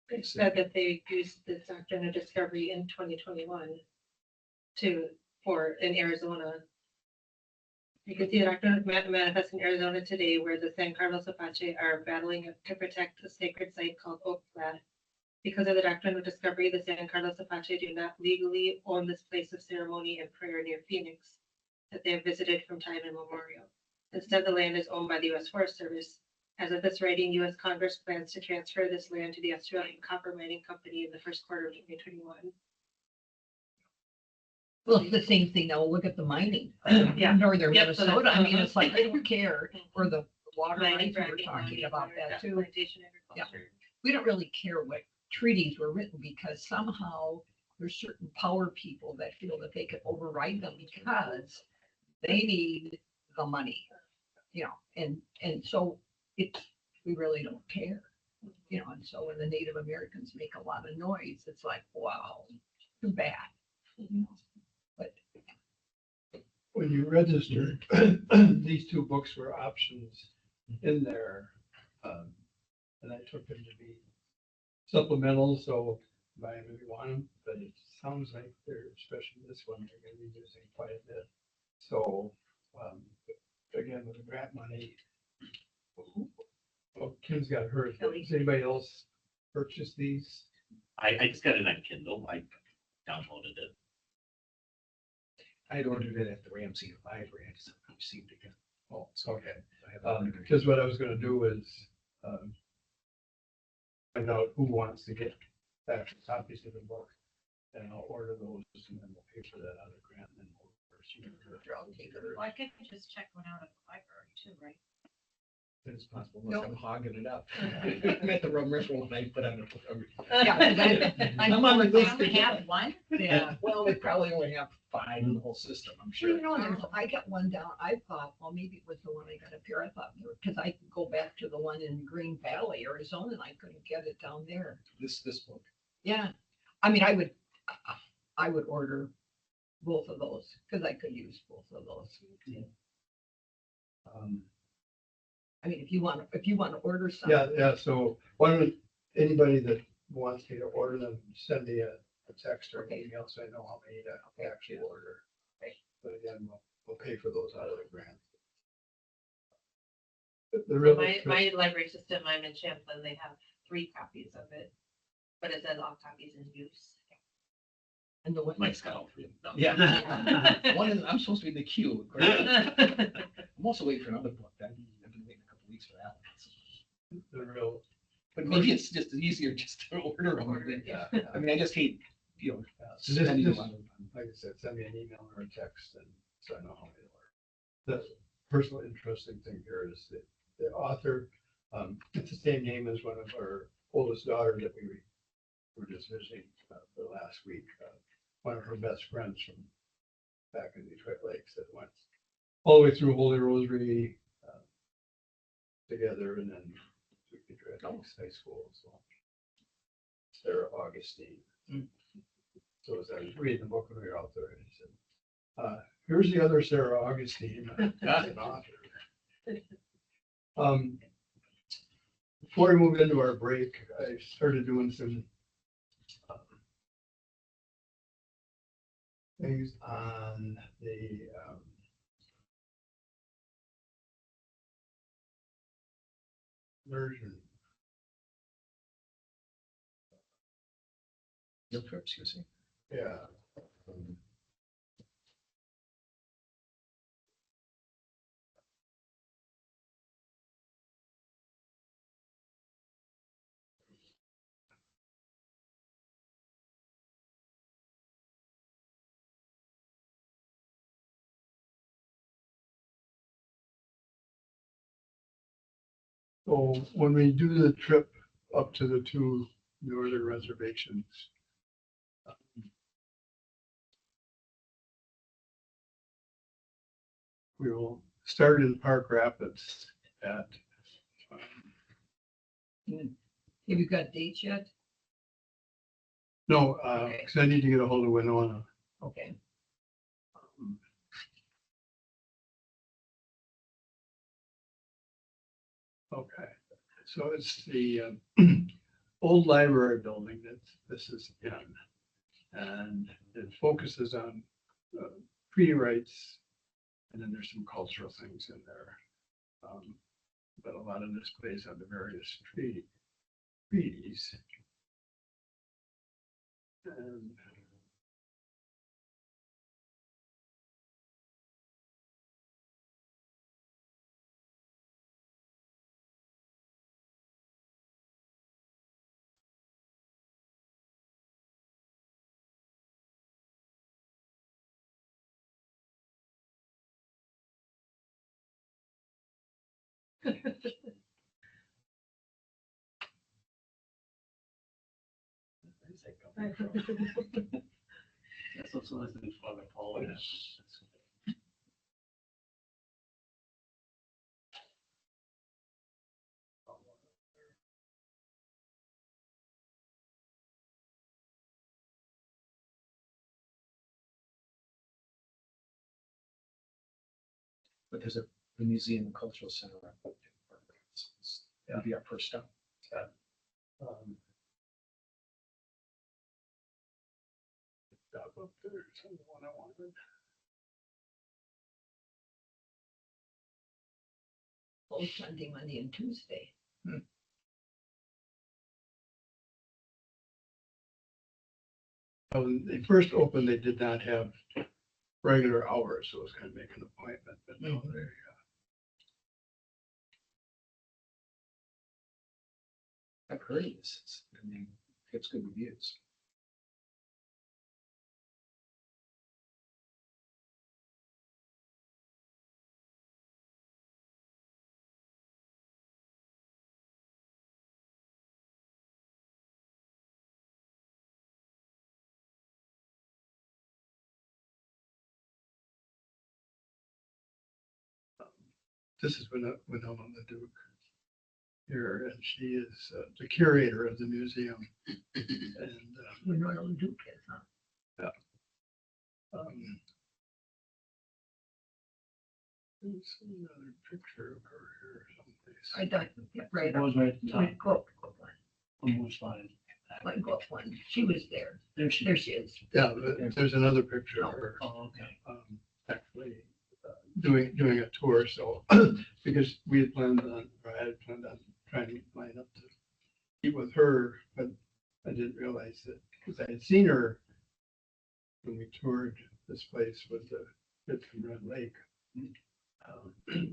Speaker 4: It said that they used the doctrine of discovery in 2021 in Arizona. You can see the doctrine manifest in Arizona today, where the San Carlos Apache are battling to protect a sacred site called Oak Flat. Because of the doctrine of discovery, the San Carlos Apache do not legally own this place of ceremony and prayer near Phoenix that they have visited from time immemorial. Instead, the land is owned by the U.S. Forest Service. As of this writing, U.S. Congress plans to transfer this land to the Australian Copper Mining Company in the first quarter of 2021.
Speaker 7: Well, the same thing now, look at the mining.
Speaker 4: Yeah.
Speaker 7: Northern
Speaker 4: Yep, so
Speaker 7: Minnesota,
Speaker 4: that's-
Speaker 7: I mean, it's like, they don't care for the water
Speaker 4: Mining,
Speaker 7: rights, we were
Speaker 4: fracking,
Speaker 7: talking
Speaker 4: mining,
Speaker 7: about that too.
Speaker 4: plantation agriculture.
Speaker 7: We don't really care what treaties were written, because somehow there's certain power people that feel that they can override them because they need the money, and so we really don't care, and so when the Native Americans make a lot of noise, it's like, wow, too bad. But
Speaker 3: when you registered, these 2 books were options in there. And I took them to be supplemental, so buy them if you want them, but it sounds like especially this one, they're gonna be using quite a bit. So, again, with the grant money, well, Kim's got hers, but does anybody else purchase these?
Speaker 2: I just got it on Kindle. I downloaded it.
Speaker 1: I had ordered it at the Ramsey Library. I just haven't received it yet.
Speaker 3: Oh, okay.
Speaker 1: I haven't ordered it.
Speaker 3: Because what I was gonna do is, find out who wants to get back copies of the book, and I'll order those, and then we'll pay for that out of grant, and then we'll.
Speaker 8: Well, I could just check one out at the library too, right?
Speaker 1: It's possible, unless I'm hogging it up. I'm at the rum ritual and I put on
Speaker 7: I'm on the
Speaker 8: I
Speaker 7: list.
Speaker 8: only have one.
Speaker 7: Yeah.
Speaker 1: Well, they probably only have 5 in the whole system, I'm
Speaker 7: Well,
Speaker 1: sure.
Speaker 7: I got one down, I thought, well, maybe it was the one I got up here, I thought, because I could go back to the one in Green Valley, Arizona, and I couldn't get it down there.
Speaker 1: This book.
Speaker 7: Yeah, I mean, I would order both of those, because I could use both of those. I mean, if you want to order something.
Speaker 3: Yeah, so why don't anybody that wants me to order them, send me a text or an email, so I know how many to actually order. But again, we'll pay for those out of the grant. The
Speaker 4: So
Speaker 3: real,
Speaker 4: my library system, I'm in Champlin, they have 3 copies of it, but it says all copies in use.
Speaker 7: And the one.
Speaker 2: Mike's got all three of them.
Speaker 1: Yeah. One is, I'm supposed to be in the queue. I'm also waiting for another book. I've been waiting a couple weeks for that one.
Speaker 3: the real,
Speaker 1: But maybe it's just easier just to order them.
Speaker 4: Yeah.
Speaker 1: I mean, I just hate,
Speaker 3: So this-
Speaker 1: spending a
Speaker 3: this-
Speaker 1: lot of.
Speaker 3: like I said, send me an email or a text and so I know how many are. The personal interesting thing here is that the author, it's the same name as one of our oldest daughters that we were just visiting the last week. One of her best friends from back in Detroit Lakes that went all the way through Holy Rosary together and then to Detroit Lakes High School. So Sarah Augustine. So as I was reading the book when we were out there, and he said, here's the other Sarah Augustine, as an author. Before we move into our break, I started doing some things on the version.
Speaker 1: Field trips, you see.
Speaker 3: Yeah. So when we do the trip up to the 2 northern reservations, we will start in Park Rapids at,
Speaker 7: Have you got dates yet?
Speaker 3: no,
Speaker 7: Okay.
Speaker 3: because I need to get a hold of Winona.
Speaker 7: Okay.
Speaker 3: Okay, so it's the old library building that this is in. And it focuses on treaty rights, and then there's some cultural things in there. But a lot of this plays on the various treaties. And
Speaker 6: That's what's nice to be Father Paul.
Speaker 1: But there's the museum and cultural center. That'd be our first stop.
Speaker 3: um, up there's the one I wanted.
Speaker 7: Closed Sunday, Monday and Tuesday.
Speaker 3: When they first opened, they did not have regular hours, so it was kind of make an appointment, but no,
Speaker 7: Mhm.
Speaker 1: I've heard of this. I mean, it's good reviews.
Speaker 3: This is Winona the Duke here, and she is the curator of the museum. And
Speaker 7: We normally do kids, huh?
Speaker 3: there's another picture of her here someplace.
Speaker 7: I thought, right,
Speaker 6: It was right at the top,
Speaker 7: go up one,
Speaker 6: on one slide.
Speaker 7: go up one. She was there.
Speaker 6: There she
Speaker 7: There
Speaker 6: is.
Speaker 7: she is.
Speaker 3: Yeah, but there's another picture of her.
Speaker 6: Oh, okay.
Speaker 3: actually doing a tour, so, because we had planned on, or I had planned on trying to line up to meet with her, but I didn't realize that, because I had seen her when we toured this place with the kid from Red Lake.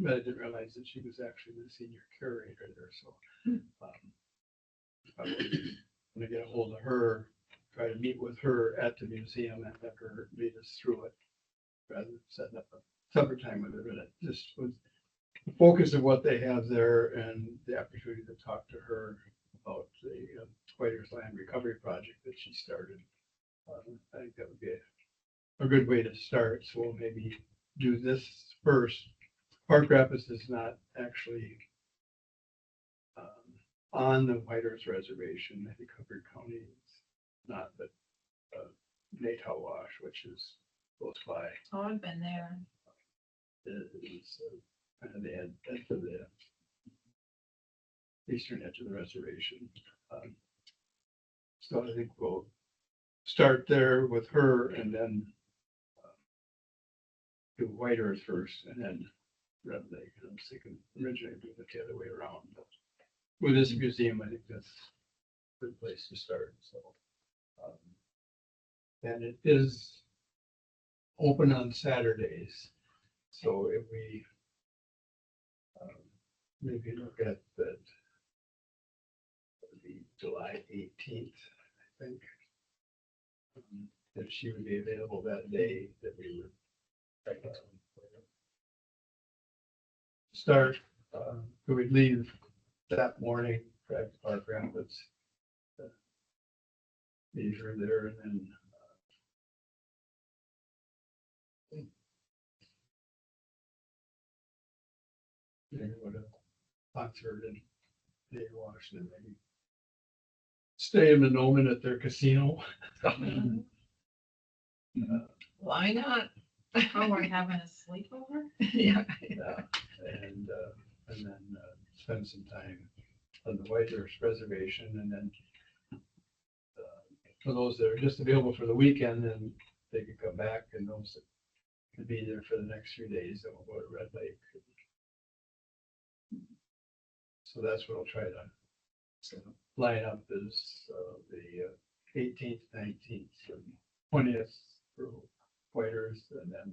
Speaker 3: But I didn't realize that she was actually the senior curator there, so. I was gonna get a hold of her, try to meet with her at the museum and have her lead us through it, rather than setting up a supper time with her, but it just was the focus of what they have there and the opportunity to talk to her about the Whiter's Land Recovery Project that she started. I think that would be a good way to start, so we'll maybe do this first. Park Rapids is not actually on the Whiter's Reservation. I think Hubbard County is not, but Natowash, which is close by,
Speaker 8: Oh, I've been there.
Speaker 3: is kind of the edge of the eastern edge of the reservation. So I think we'll start there with her and then do Whiter's first and then Red Lake. I was thinking originally doing it the other way around, but with this museum, I think that's a good place to start, so. And it is open on Saturdays, so if we maybe look at that, would be July 18th, I think. If she would be available that day, that we would start, we would leave that morning, drive to Park Rapids, meet her there, and then maybe go to concert in Washington, maybe stay in Monoman at their casino.
Speaker 7: Why not?
Speaker 8: Oh, we're having a sleepover?
Speaker 7: Yeah.
Speaker 3: And then spend some time on the Whiter's Reservation, and then for those that are just available for the weekend, then they could come back, and those that could be there for the next few days, then we'll go to Red Lake. So that's what I'll try to line up is the 18th, 19th, and 20th for Whiter's, and then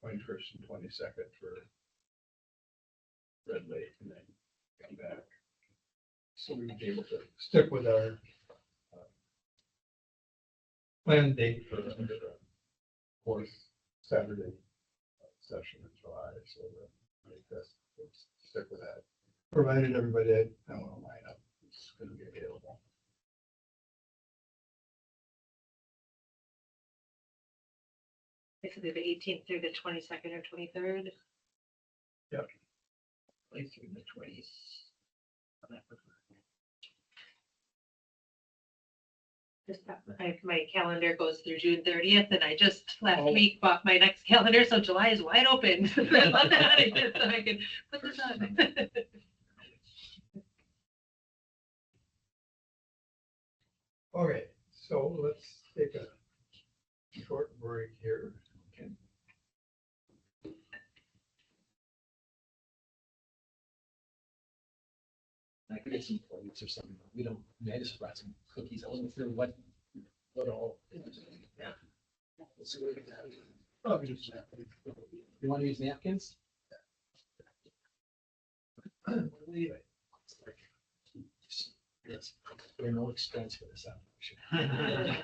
Speaker 3: 21st and 22nd for Red Lake, and then come back. So we would be able to stick with our planned date for the fourth Saturday session in July, so I think that's, let's stick with that. Provided everybody, I want to line up, it's going to be available.
Speaker 4: Basically the 18th through the 22nd or 23rd.
Speaker 7: Play through the 20s.
Speaker 4: My calendar goes through June 30th, and I just last
Speaker 3: Oh.
Speaker 4: week bought my next calendar, so July is wide open. I love that, so I can put this on.
Speaker 3: Okay, so let's take a short break here. Okay.
Speaker 1: I could get some plates or something. We don't, I just brought some cookies. I wasn't sure what all. Yeah. We'll see what we can have.
Speaker 3: Probably just napkins.
Speaker 1: You want to use napkins? What do we do? Yes, there's no expense for this application.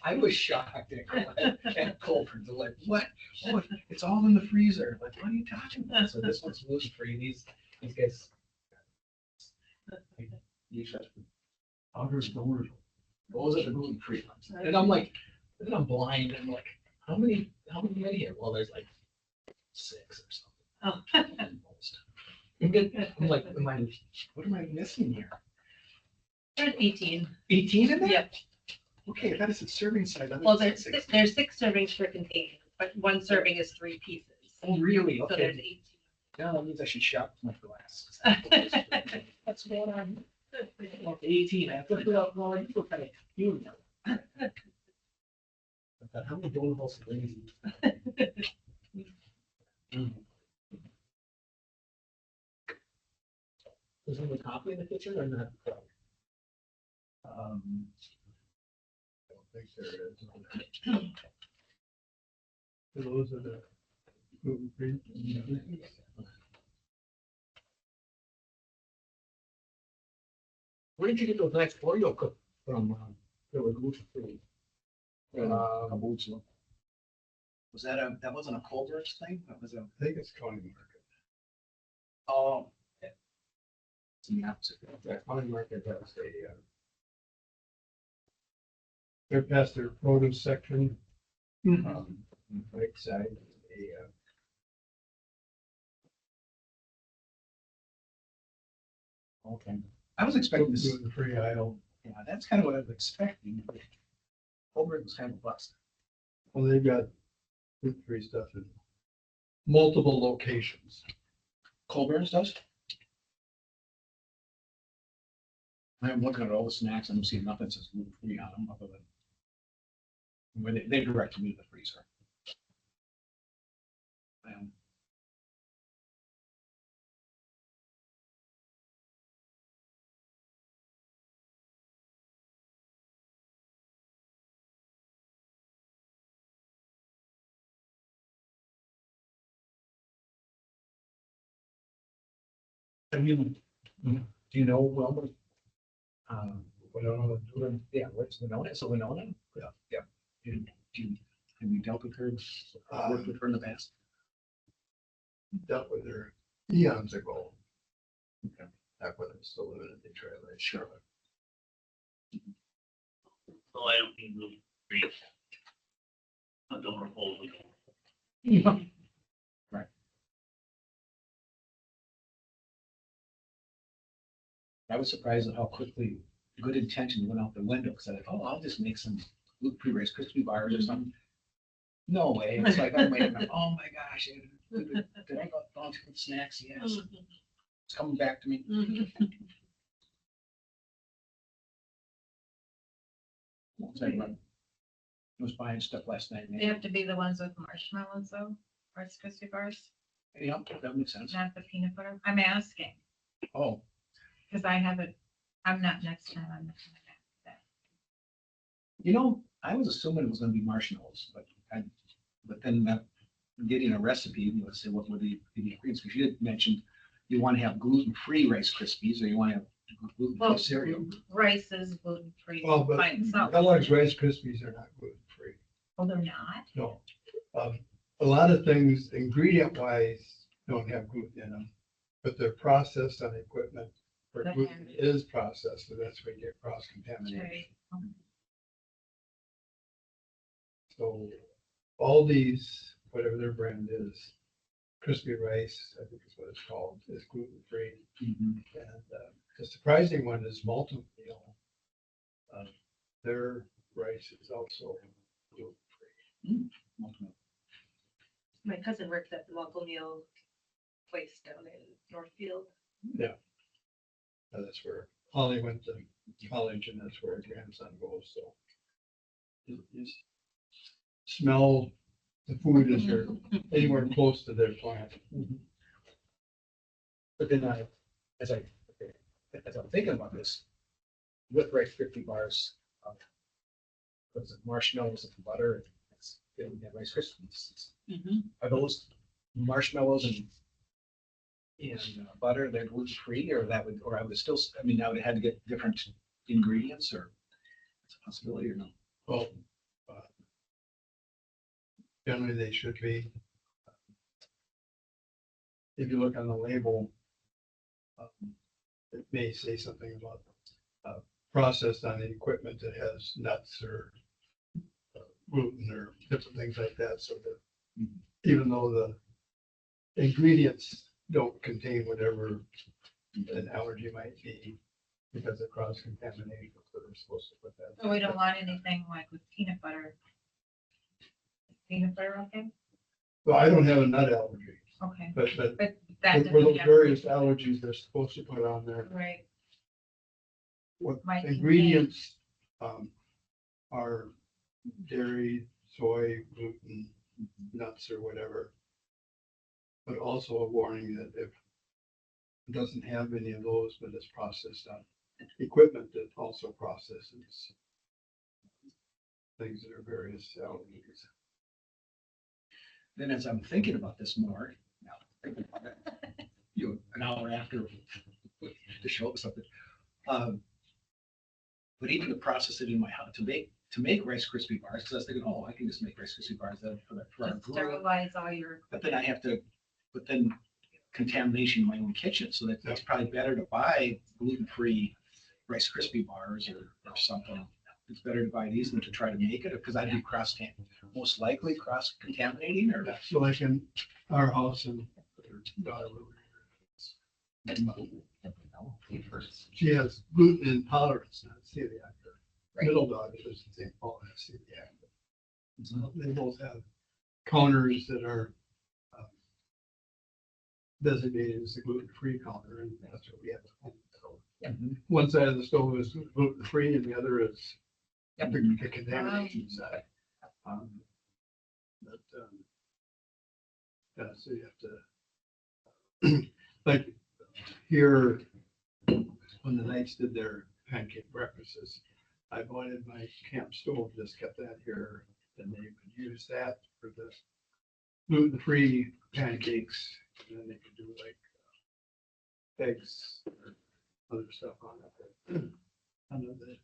Speaker 1: I was shocked at Colford's, like, what? Oh, it's all in the freezer. Like, what are you talking about? So this one's gluten free. These guys. Outer's gluten. Those are the gluten free ones. And I'm like, and I'm blind. I'm like, how many in here? Well, there's like 6 or something.
Speaker 4: Oh.
Speaker 1: Almost. I'm like, what am I missing here?
Speaker 4: There's 18.
Speaker 1: 18 in there?
Speaker 4: Yep.
Speaker 1: Okay, that is a serving size.
Speaker 4: Well, there's 6 servings per container, but one serving is 3 pieces.
Speaker 1: Oh, really?
Speaker 4: So there's
Speaker 1: Okay.
Speaker 4: 18.
Speaker 1: Yeah, that means I should shop my glasses. What's going on? Well, 18, I have to put out, well, you look like you know. But How many donut holes are there? Is there a copy in the kitchen or not?
Speaker 3: I don't think there is. So those are the gluten-free.
Speaker 1: Where did you get those nice Oreo cookies from? They were gluten free. Kabootza.
Speaker 9: Was that wasn't a Culver's thing? That was a,
Speaker 3: I think it's County Market.
Speaker 9: oh,
Speaker 1: It's in the opposite.
Speaker 3: Yeah, County Market has a, they're past their produce section, right side,
Speaker 1: Okay.
Speaker 9: I was expecting this,
Speaker 3: gluten-free aisle.
Speaker 9: yeah, that's kind of what I was expecting. Culver's was kind of a bust.
Speaker 3: Well, they've got gluten-free stuff in multiple locations.
Speaker 9: Culver's does?
Speaker 1: I'm looking at all the snacks, I'm seeing nothing that says gluten free on them other than when they direct me to the freezer. Have you, do you know Wilma?
Speaker 3: Winona,
Speaker 1: Yeah, what's Winona? So Winona?
Speaker 3: Yeah.
Speaker 1: Yeah. Have you dealt with her, worked with her in the past?
Speaker 3: dealt with her eons ago.
Speaker 1: Okay.
Speaker 3: Back when I was still living in Detroit.
Speaker 1: Sure.
Speaker 6: So I don't need gluten free. I don't repose.
Speaker 1: Right. I was surprised at how quickly good intention went out the window, because I thought, oh, I'll just make some gluten-free Rice Krispie bars or something. No way. It's like, I'm waiting, oh my gosh, did I go to put snacks? Yes. It's coming back to me. What was I running? I was buying stuff last night.
Speaker 8: They have to be the ones with marshmallows though, Rice Krispie bars,
Speaker 1: Yeah, that makes sense.
Speaker 8: not the peanut butter. I'm asking,
Speaker 1: Oh,
Speaker 8: because I haven't, I'm not next time, I'm not gonna have that.
Speaker 1: you know, I was assuming it was gonna be marshmallows, but then getting a recipe, let's say what were the ingredients, because you had mentioned you want to have gluten-free Rice Krispies, or you want to have gluten-free
Speaker 8: Well,
Speaker 1: cereal.
Speaker 8: rice is gluten free
Speaker 3: Well, but
Speaker 8: by itself.
Speaker 3: Kellogg's Rice Krispies are not gluten-free.
Speaker 8: Oh, they're not?
Speaker 3: No. A lot of things, ingredient wise, don't have gluten in them, but they're processed on equipment where
Speaker 8: That
Speaker 3: gluten
Speaker 8: has-
Speaker 3: is processed, so that's where you get cross-contamination.
Speaker 8: Right.
Speaker 3: So all these, whatever their brand is, crispy rice, I think is what it's called, is gluten-free.
Speaker 1: Mhm.
Speaker 3: And the surprising one is multi-meal. Their rice is also gluten-free.
Speaker 4: My cousin works at the local meal place down in Northfield.
Speaker 3: That's where Holly went to college and that's where her grandson goes, so. You smell the food as you're anywhere close to their plant.
Speaker 1: But then as I'm thinking about this, with Rice Krispie bars, was it marshmallows and butter? It's Rice Krispies. Are those marshmallows and butter, they're gluten free, or I would still, I mean, I would have had to get different ingredients, or it's a possibility or no?
Speaker 3: Well, generally they should be. If you look on the label, it may say something about processed on the equipment that has nuts or gluten or different things like that, so that even though the ingredients don't contain whatever an allergy might be because of cross contamination, so they're supposed to put that.
Speaker 8: So we don't want anything like with peanut butter. Peanut butter, okay?
Speaker 3: Well, I don't have a nut allergy,
Speaker 8: Okay,
Speaker 3: but
Speaker 8: but that
Speaker 3: for
Speaker 8: doesn't
Speaker 3: those
Speaker 8: have.
Speaker 3: various allergies they're supposed to put on there.
Speaker 8: Right,
Speaker 3: What
Speaker 8: Might contain-
Speaker 3: ingredients are dairy, soy, gluten, nuts or whatever. But also a warning that if it doesn't have any of those, but it's processed on equipment that also processes things that are various allergens.
Speaker 1: Then as I'm thinking about this more, now, thinking about it, an hour after the show or something. But even to process it in my house, to make Rice Krispie bars, because I was thinking, oh, I can just make Rice Krispie bars for our brewer.
Speaker 8: Sterilize all your.
Speaker 1: But then I have to, but then contamination in my own kitchen, so it's probably better to buy gluten-free Rice Krispie bars or something. It's better to buy these than to try to make it, because I'd be most likely cross-contaminating or.
Speaker 3: Yeah, so like in our house and her daughter, she has gluten intolerance, not celiac. Her middle daughter lives in St. Paul, has celiac. So they both have counters that are designated as a gluten-free counter, and that's what we have at home. So one side of the stove is gluten-free and the other is the contamination side. Yeah, so you have to, like here, when the Knights did their pancake breakfasts, I wanted my camp stove, just kept that here, and they could use that for the gluten-free pancakes, and then they could do like eggs or other stuff on it. I know the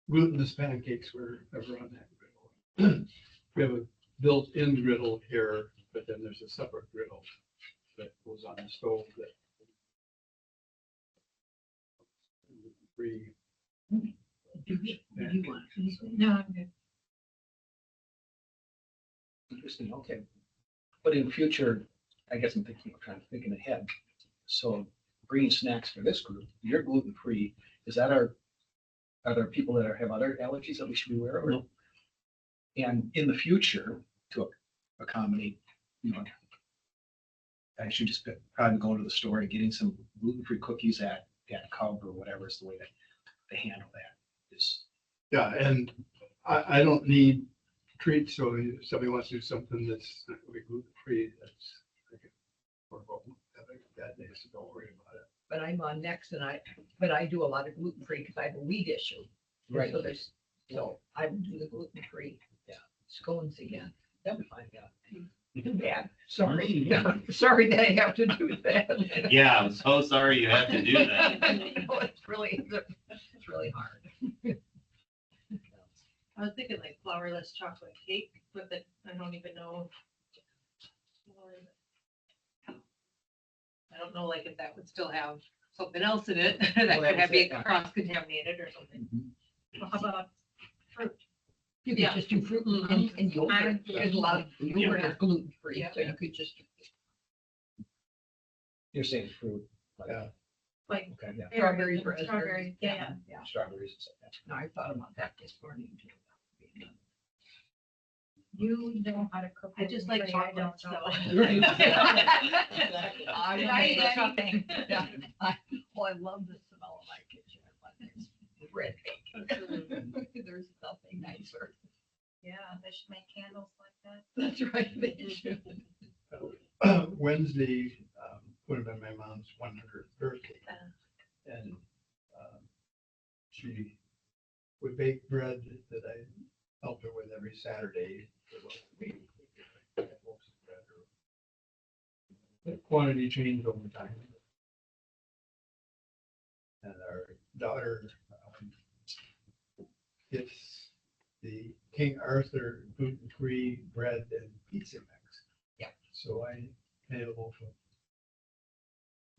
Speaker 3: glutinous pancakes were ever on that griddle. We have a built-in griddle here, but then there's a separate griddle that goes on the stove that free.
Speaker 7: Do you want anything?
Speaker 8: No, I'm good.
Speaker 1: Interesting, okay. But in future, I guess I'm thinking ahead. So bringing snacks for this group, you're gluten-free. Are there people that have other allergies that we should be aware of?
Speaker 2: No.
Speaker 1: And in the future, to accommodate, I should just probably go to the store and getting some gluten-free cookies at Cub or whatever is the way to handle that.
Speaker 3: Yeah, and I don't need treats, so if somebody wants to do something that's not going to be gluten-free, that's, or having a bad day, so don't worry about it.
Speaker 7: But I'm on next but I do a lot of gluten-free because I have a wheat issue.
Speaker 1: Right.
Speaker 7: So I would do the gluten-free.
Speaker 1: Yeah.
Speaker 7: Scones again.
Speaker 1: That'd be fine, yeah.
Speaker 7: Too bad. Sorry. Sorry that I have to do that.
Speaker 2: Yeah, I'm so sorry you have to do that.
Speaker 7: It's really hard.
Speaker 4: I was thinking like flourless chocolate cake, but that I don't even know. I don't know, like if that would still have something else in it that could have been cross-contaminated or something.
Speaker 8: Well, how about fruit?
Speaker 7: You could just do fruit and yogurt. There's a lot of yogurt is gluten-free,
Speaker 4: Yeah.
Speaker 7: so you could just.
Speaker 1: You're saying fruit.
Speaker 3: Yeah.
Speaker 8: Like
Speaker 1: Okay, yeah.
Speaker 7: Strawberries,
Speaker 8: strawberries,
Speaker 7: raspberries.
Speaker 8: yeah.
Speaker 1: Strawberries and stuff.
Speaker 7: No, I thought about that this morning too.
Speaker 8: You know how to cook.
Speaker 4: I just like
Speaker 8: gluten-free, I
Speaker 4: chocolate,
Speaker 8: don't
Speaker 4: so.
Speaker 7: I
Speaker 8: Did I eat
Speaker 7: made
Speaker 8: anything?
Speaker 7: Yeah. I love the smell of my kitchen. Bread baking. There's nothing nicer.
Speaker 8: Yeah, they should make candles like that.
Speaker 7: That's right. They should.
Speaker 3: Wednesday, would have been my mom's 100th birthday. And she would bake bread that I helped her with every Saturday. The quantity changed over time. And our daughter gets the King Arthur gluten-free bread and pizza mix.
Speaker 7: Yeah.
Speaker 3: So I made a loaf of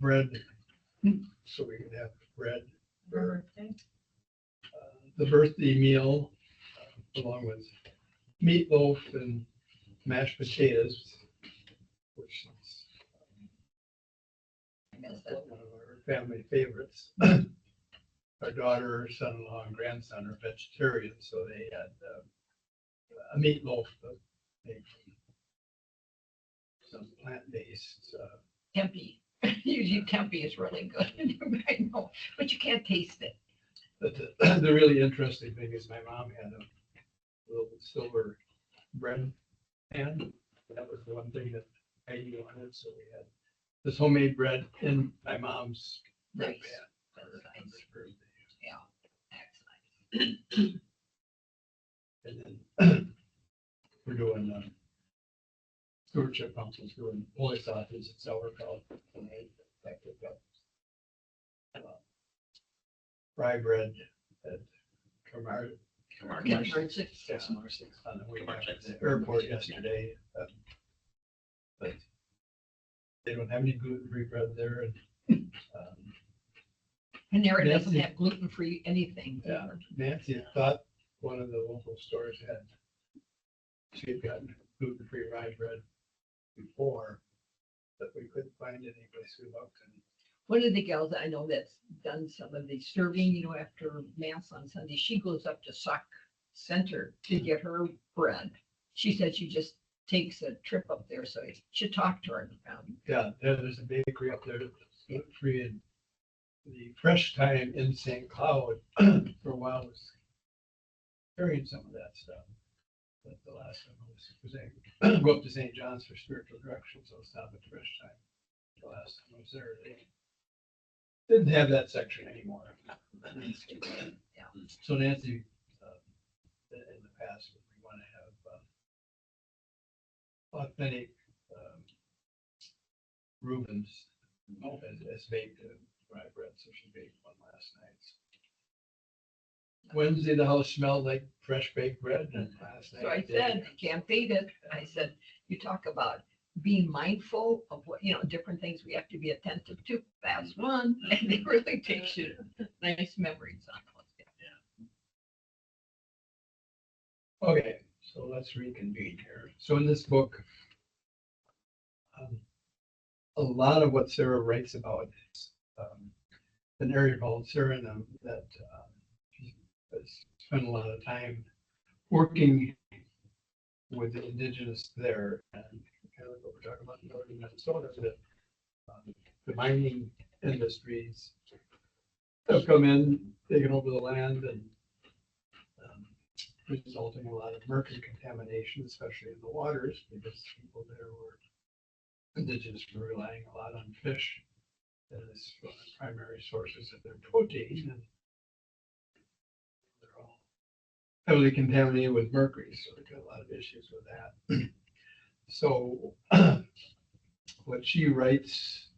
Speaker 3: bread, so we could have bread for the birthday meal, along with meatloaf and mashed potatoes, which is one of our family favorites. Our daughter, her son-in-law, and grandson are vegetarian, so they had a meatloaf made from some plant-based.
Speaker 7: Tempeh. Usually tempeh is really good. I know, but you can't taste it.
Speaker 3: But the really interesting thing is my mom had a little silver bread pan. That was the one thing that I wanted, so we had this homemade bread in my mom's bread
Speaker 7: Nice.
Speaker 3: pan.
Speaker 7: That's nice.
Speaker 3: For-
Speaker 7: Excellent.
Speaker 3: And then we're doing, stewardship council's doing holy sausage and sauerkraut tonight. That could go. Rye bread at Kamar,
Speaker 7: Get March
Speaker 3: yeah,
Speaker 7: 6th.
Speaker 3: on the way
Speaker 2: Kamar
Speaker 3: back to
Speaker 2: six.
Speaker 3: the airport yesterday. But they don't have any gluten-free bread there, and,
Speaker 7: Panera doesn't
Speaker 3: Nancy.
Speaker 7: have gluten-free anything.
Speaker 3: yeah, Nancy thought one of the local stores had, she had gotten gluten-free rye bread before, but we couldn't find any place we looked, and
Speaker 7: One of the gals I know that's done some of the serving, you know, after mass on Sunday, she goes up to Sauk Center to get her bread. She said she just takes a trip up there, so you should talk to her and
Speaker 3: yeah, there's a bakery up there that's gluten-free, and the Fresh Time in St. Cloud for a while was carrying some of that stuff. But the last time I was saying, go up to St. John's for spiritual direction, so stop at Fresh Time. The last time I was there, they didn't have that section anymore.
Speaker 7: Yeah.
Speaker 3: So Nancy, in the past, we want to have authentic Rubens as baked rye bread, so she baked one last night. Wednesday, the house smelled like fresh baked bread, and last night.
Speaker 7: So I said, you can't beat it. I said, you talk about being mindful of what, you know, different things we have to be attentive to. That's one, and it really takes you nice memories on those.
Speaker 3: Okay, so let's reconvene here. So in this book, a lot of what Sarah writes about is an area called Suriname that she has spent a lot of time working with the indigenous there, and kind of like what we're talking about in northern Minnesota, that the mining industries have come in, taken over the land, and resulting in a lot of mercury contamination, especially in the waters, because people there were indigenous were relying a lot on fish as primary sources of their protein, and they're all heavily contaminated with mercury, so we've got a lot of issues with that. So what she writes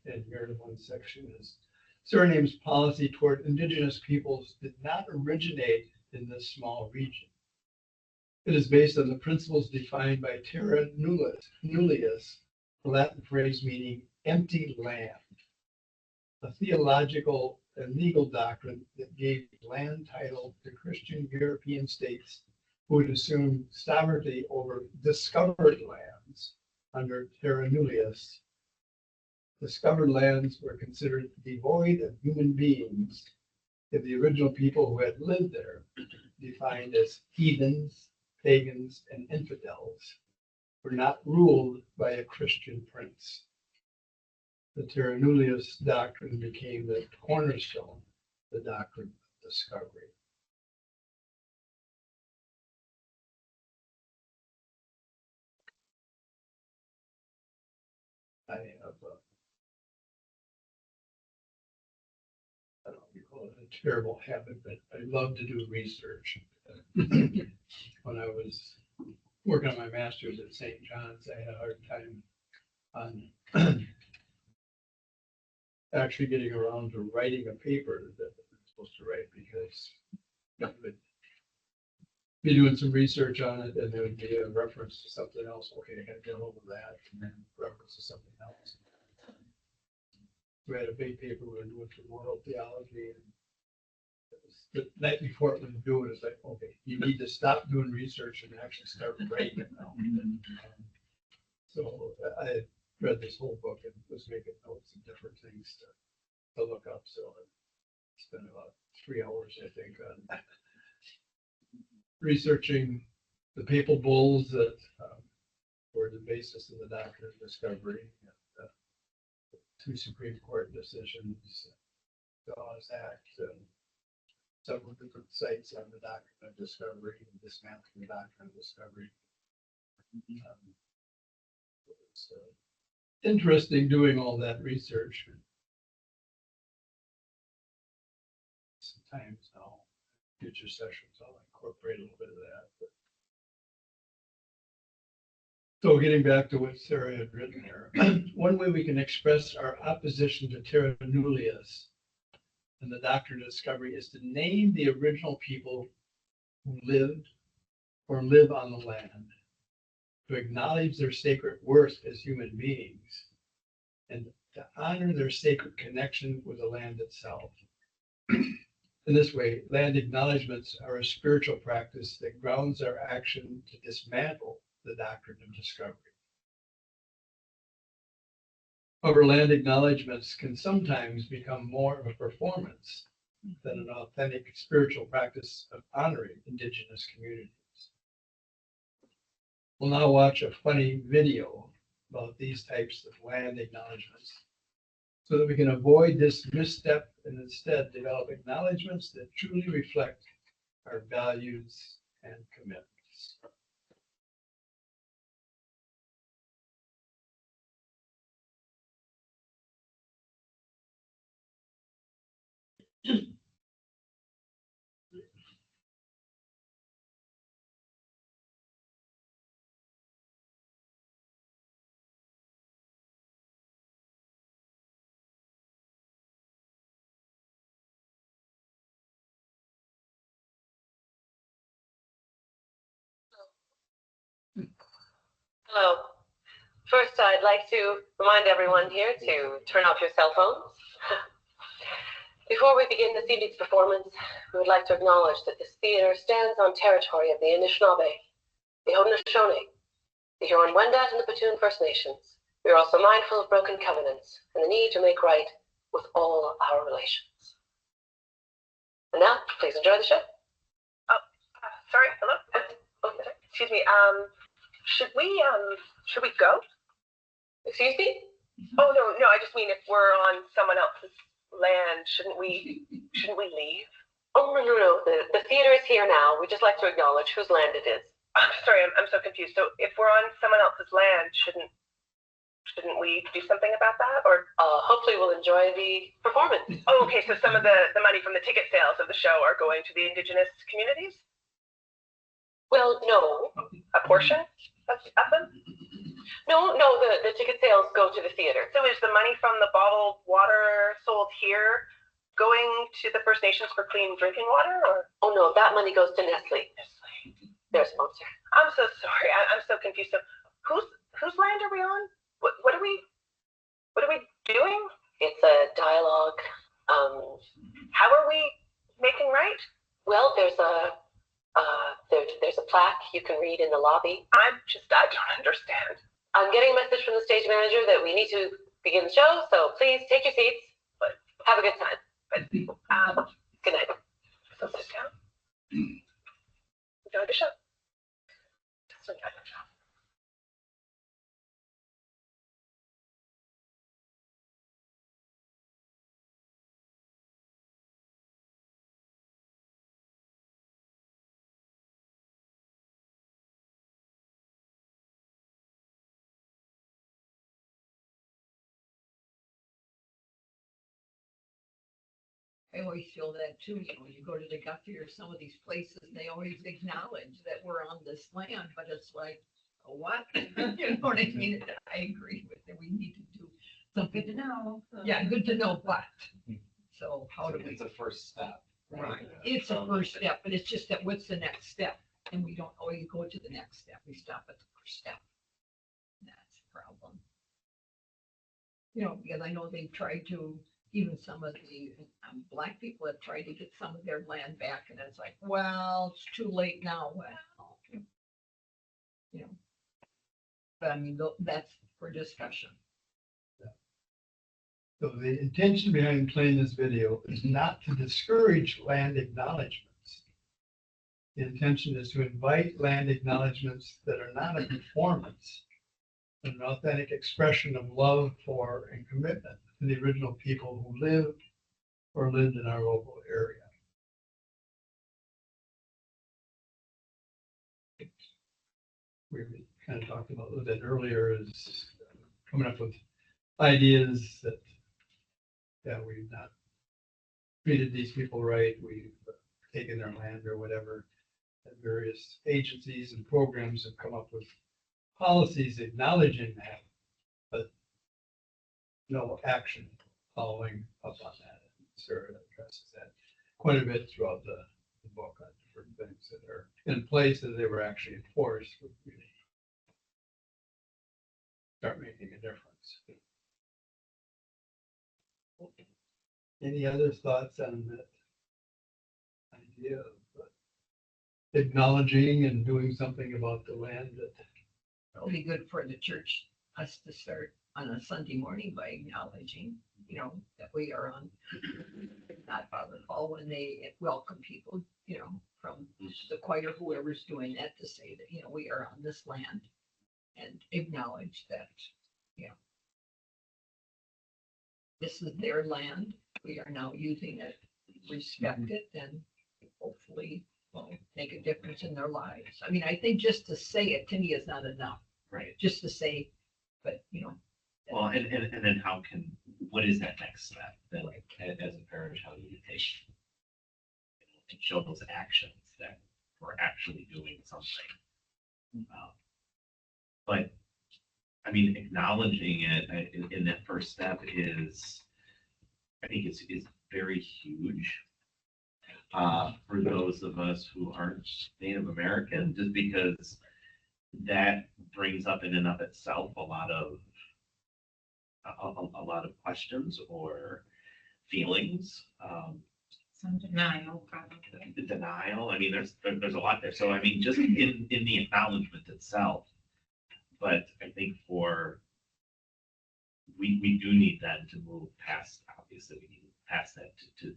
Speaker 3: in here in one section is Suriname's policy toward indigenous peoples did not originate in this small region. It is based on the principles defined by terra nullius, the Latin phrase meaning empty land, a theological and legal doctrine that gave land title to Christian European states who would assume sovereignty over discovered lands under terra nullius. Discovered lands were considered devoid of human beings if the original people who had lived there, defined as heathens, pagans, and infidels, were not ruled by a Christian prince. The terra nullius doctrine became the cornerstone, the doctrine of discovery. I have I don't know if you call it a terrible habit, but I love to do research. When I was working on my master's at St. John's, I had a hard time on actually getting around to writing a paper that I'm supposed to write, because I would be doing some research on it, and there would be a reference to something else. Okay, I gotta get over that, and then reference to something else. We had a big paper we were doing for moral theology, and it was the night before it was due, it's like, okay, you need to stop doing research and actually start writing it now. So I read this whole book and was making notes of different things to look up, so I spent about 3 hours, I think, on researching the papal bulls that were the basis of the doctrine of discovery, and, 2 Supreme Court decisions, the Laws Act, and several different sites on the doctrine of discovery and dismantling the doctrine of discovery. It's interesting doing all that research. Sometimes I'll, future sessions, I'll incorporate a little bit of that. But. So getting back to what Sarah had written there, one way we can express our opposition to terra nullius and the doctrine of discovery is to name the original people who lived or live on the land, to acknowledge their sacred worth as human beings, and to honor their sacred connection with the land itself. In this way, land acknowledgements are a spiritual practice that grounds our action to dismantle the doctrine of discovery. However, land acknowledgements can sometimes become more of a performance than an authentic spiritual practice of honoring Indigenous communities. We'll now watch a funny video about these types of land acknowledgements so that we can avoid this misstep and instead develop acknowledgements that truly reflect our values and commitments.
Speaker 10: Hello. First, I'd like to remind everyone here to turn off your cell phones. Before we begin this evening's performance, we would like to acknowledge that this theater stands on territory of the Anishinaabe, the Haudenosaunee, the Huron-Wendat, and the Petun First Nations. We are also mindful of broken covenants and the need to make right with all our relations. And now, please enjoy the show.
Speaker 11: Sorry, hello? Excuse me, should we go?
Speaker 10: Excuse me?
Speaker 11: Oh, no, I just mean if we're on someone else's land, shouldn't we leave?
Speaker 10: Oh, no. The theater is here now. We'd just like to acknowledge whose land it is.
Speaker 11: I'm sorry, I'm so confused. So if we're on someone else's land, shouldn't we do something about that? Or
Speaker 10: hopefully we'll enjoy the performance.
Speaker 11: oh, okay, so some of the money from the ticket sales of the show are going to the Indigenous communities?
Speaker 10: Well, no.
Speaker 11: A portion of them?
Speaker 10: No, the ticket sales go to the theater.
Speaker 11: So is the money from the bottled water sold here going to the First Nations for clean drinking water, or?
Speaker 10: Oh, no, that money goes to Nestle. Their sponsor.
Speaker 11: I'm so sorry. I'm so confused. So whose land are we on? What are we doing?
Speaker 10: It's a dialogue.
Speaker 11: How are we making right?
Speaker 10: Well, there's a plaque you can read in the lobby.
Speaker 11: I don't understand.
Speaker 10: I'm getting a message from the stage manager that we need to begin the show, so please take your seats. But have a good time. Good night.
Speaker 11: So sit down. Enjoy the show. Just enjoy the show.
Speaker 7: I always feel that too, when you go to the Guthrie or some of these places, they always acknowledge that we're on this land, but it's like, what? You know what I mean? I agree with it. We need to do something.
Speaker 8: Good to know.
Speaker 7: Yeah, good to know, but. So how do we?
Speaker 1: It's a first step.
Speaker 7: Right, it's a first step, but it's just that what's the next step? And we don't always go to the next step. We stop at the first step. That's the problem. You know, because I know they've tried to, even some of the Black people have tried to get some of their land back, and it's like, well, it's too late now. Well, you know, but I mean, that's for discussion.
Speaker 3: So the intention behind playing this video is not to discourage land acknowledgements. The intention is to invite land acknowledgements that are not a performance, but an authentic expression of love for and commitment to the original people who lived or lived in our local area. we kind of talked about a little bit earlier, is coming up with ideas that, yeah, we've not treated these people right, we've taken their land or whatever. And various agencies and programs have come up with policies acknowledging that, but no action following up on that. And Sarah addresses that quite a bit throughout the book on different things that are in place that they were actually enforced would really start making a difference. Any other thoughts on that idea of acknowledging and doing something about the land that
Speaker 7: It'll be good for the church, us to start on a Sunday morning by acknowledging, that we are on, not Father Paul, when they welcome people, from the choir, whoever's doing that, to say that, we are on this land and acknowledge that, this is their land. We are now using it, respect it, and hopefully will make a difference in their lives. I mean, I think just to say it to me is not enough,
Speaker 2: Right.
Speaker 7: just to say, but,
Speaker 2: Well, and then what is that next step? Then
Speaker 7: Right.
Speaker 2: as a parish, how do you take, and show those actions that we're actually doing something? But, I mean, acknowledging it in that first step is, I think is very huge. For those of us who aren't Native American, just because that brings up in and of itself a lot of questions or feelings.
Speaker 8: Some denial, probably.
Speaker 2: The denial. I mean, there's a lot there. So I mean, just in the acknowledgement itself. But I think we do need then to move past. Obviously, we need to pass that to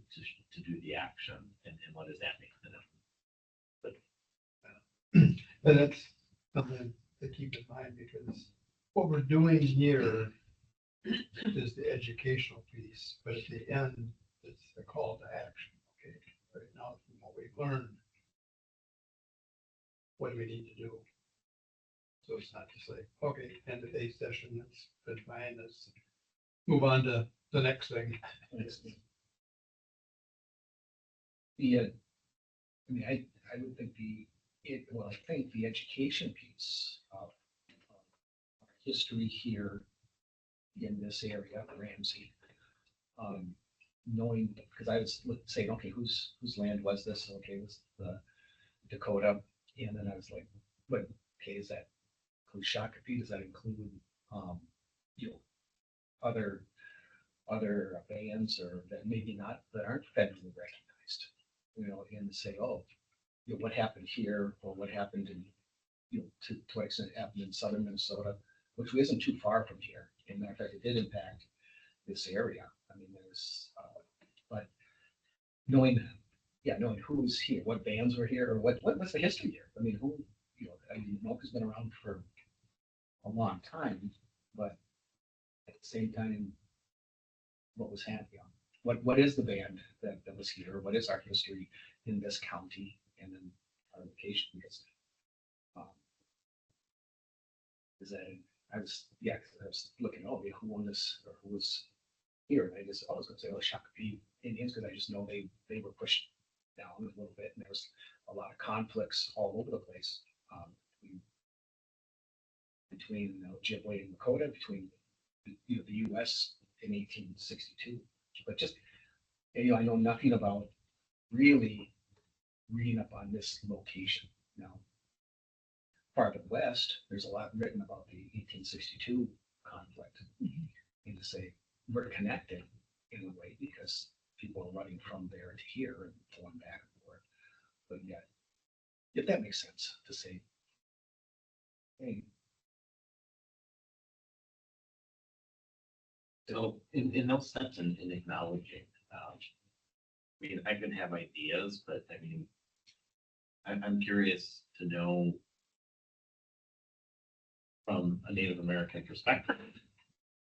Speaker 2: do the action, and what does that mean to them?
Speaker 3: And that's something to keep in mind, because what we're doing here is the educational piece, but at the end, it's a call to action. Okay, right now, from what we've learned, what do we need to do? So it's not just like, okay, end of day session, that's been fine, let's move on to the next thing.
Speaker 1: I mean, I would think I think the education piece of our history here in this area, Ramsey, knowing, because I was saying, okay, whose land was this? Okay, it was the Dakota, and then I was like, but okay, is that include Shakopee? Does that include, other bands, or that maybe not, that aren't federally recognized, and say, oh, what happened here, or what happened in, to what extent it happened in southern Minnesota, which isn't too far from here. In matter of fact, it did impact this area. I mean, but knowing who's here, what bands were here, or what's the history here? I mean, Mocha's been around for a long time, but at the same time, what was happening? What is the band that was here? What is our history in this county and in our location? Because is that I was looking, who won this, or who was here, and I was gonna say, Shakopee Indians, because I just know they were pushed down a little bit, and there was a lot of conflicts all over the place, between Ojibwe and Lakota, between the U.S. in 1862. But just, I know nothing about really reading up on this location. Now, farther west, there's a lot written about the 1862 conflict, and to say we're connected in a way because people are running from there to here and going back and forth. But yet, if that makes sense to say, hey,
Speaker 2: So in those steps in acknowledging, I mean, I can have ideas, but I mean, I'm curious to know from a Native American perspective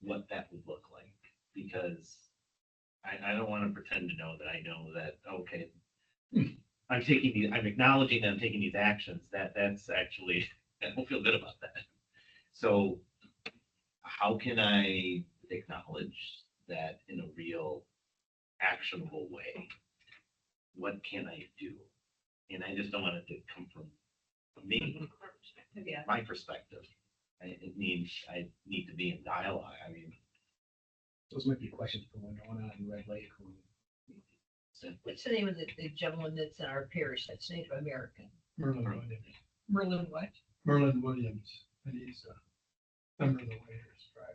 Speaker 2: what that would look like, because I don't want to pretend to know that I know that, okay, I'm acknowledging that I'm taking these actions, that's actually I don't feel good about that. So how can I acknowledge that in a real actionable way? What can I do? And I just don't want it to come from me,
Speaker 4: Yeah.
Speaker 2: my perspective. It means I need to be in dialogue. I mean,
Speaker 1: Those might be questions for Winona and Red Lake.
Speaker 7: What's the name of the gentleman that's in our parish that's Native American?
Speaker 3: Merlin Williams.
Speaker 7: Merlin what?
Speaker 3: Merlin Williams, and he's a member of the Waders tribe.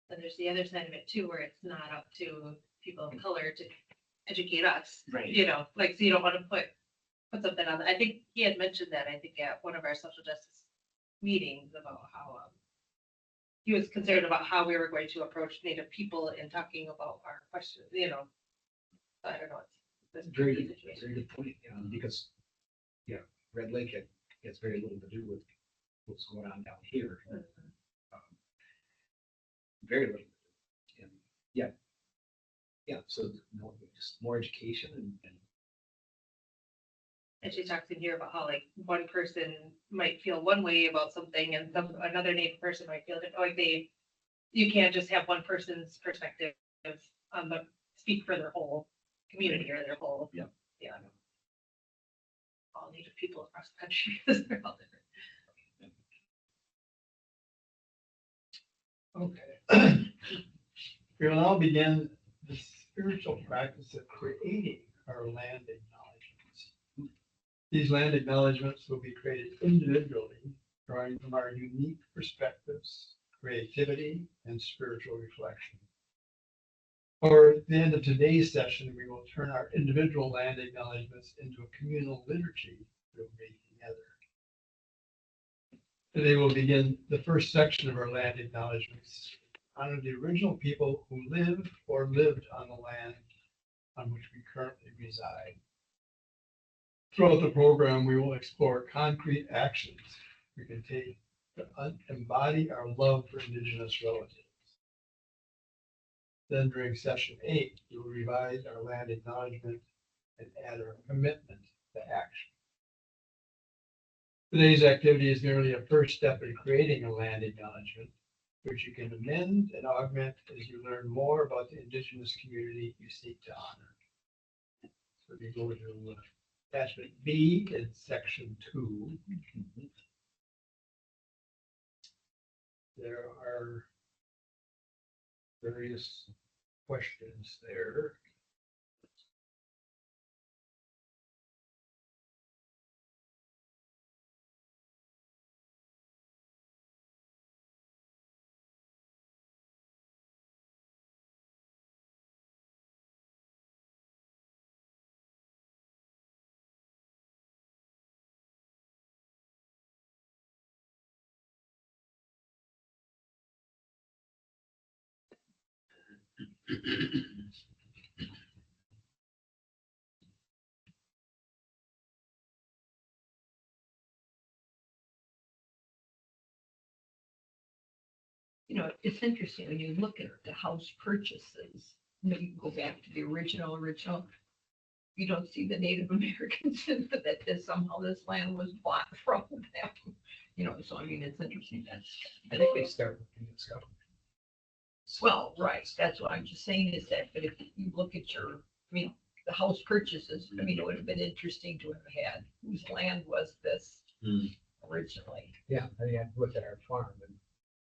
Speaker 4: And there's the other side of it too, where it's not up to people of color to educate us.
Speaker 2: Right.
Speaker 4: You know, like, so you don't want to put something on, I think he had mentioned that, I think at one of our social justice meetings about how, he was concerned about how we were going to approach Native people in talking about our questions, you know. I don't know, it's a
Speaker 1: Very
Speaker 4: tricky
Speaker 1: good,
Speaker 4: situation.
Speaker 1: very good point, because, yeah, Red Lake has very little to do with what's going on down here. Very little. And yeah. Yeah, so no, just more education and
Speaker 4: And she talks in here about how like one person might feel one way about something and another Native person might feel different, like you can't just have one person's perspective on speak for their whole community or their whole.
Speaker 1: Yeah.
Speaker 4: Yeah. All Native people across the country, because they're all different.
Speaker 3: Okay. We will now begin the spiritual practice of creating our land acknowledgements. These land acknowledgements will be created individually, drawing from our unique perspectives, creativity, and spiritual reflection. For the end of today's session, we will turn our individual land acknowledgements into a communal liturgy that we'll read together. Today we'll begin the first section of our land acknowledgements. Honor the original people who live or lived on the land on which we currently reside. Throughout the program, we will explore concrete actions we can take to embody our love for Indigenous relatives. Then during session 8, we will revise our land acknowledgement and add our commitment to action. Today's activity is merely a first step in creating a land acknowledgement, which you can amend and augment as you learn more about the Indigenous community you seek to honor. So we go to attachment B in section 2. There are various questions there.
Speaker 7: You know, it's interesting when you look at the house purchases, you know, you go back to the original, you don't see the Native Americans in that somehow this land was bought from them. You know, so I mean, it's interesting.
Speaker 1: I think they start with the discovery.
Speaker 7: Well, right, that's what I'm just saying is that, but if you look at the house purchases, I mean, it would have been interesting to have had, whose land was this originally?
Speaker 1: Yeah, I mean, I looked at our farm and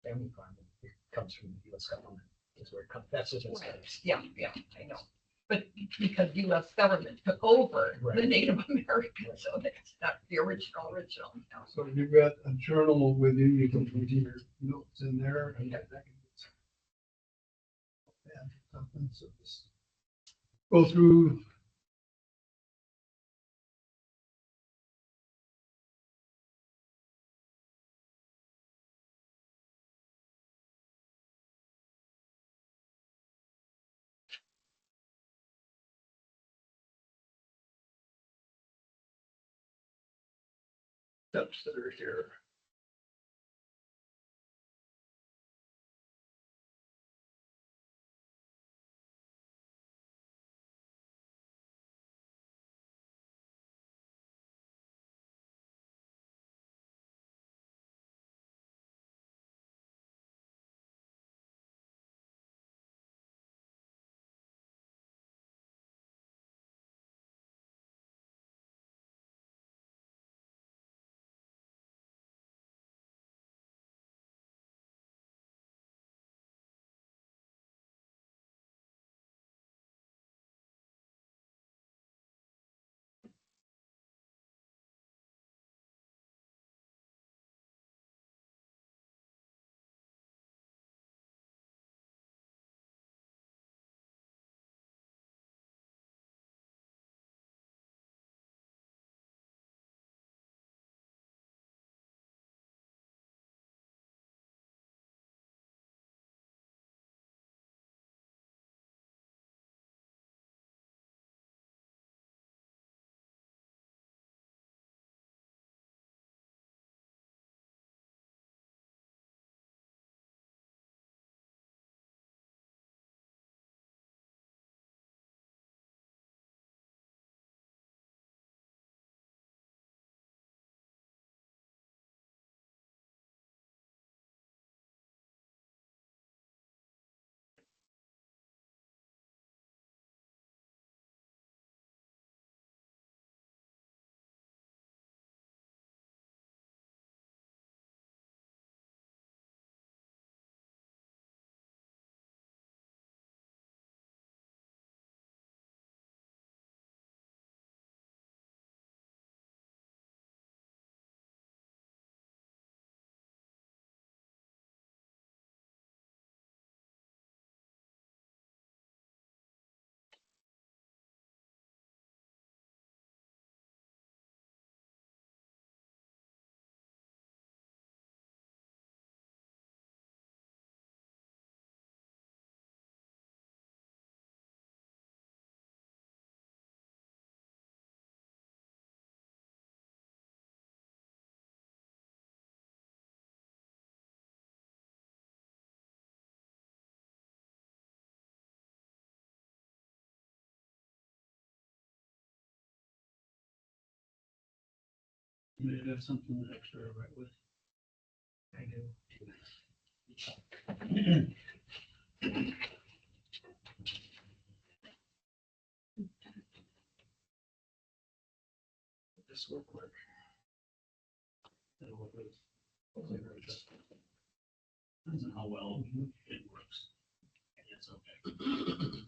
Speaker 1: family farm, and it comes from the US government. That's where it comes, that's what it's.
Speaker 7: Right. Yeah, I know. But because US government took over the
Speaker 1: Right.
Speaker 7: Native Americans, so that's not the original. You know.
Speaker 3: So you've got a journal with you, you can put your notes in there. And that can add something, so just go through. Steps that are here.
Speaker 6: Maybe have something extra to write with.
Speaker 1: I do. This will work.
Speaker 6: That'll work with- hopefully it'll just- Depends on how well it works. It's okay.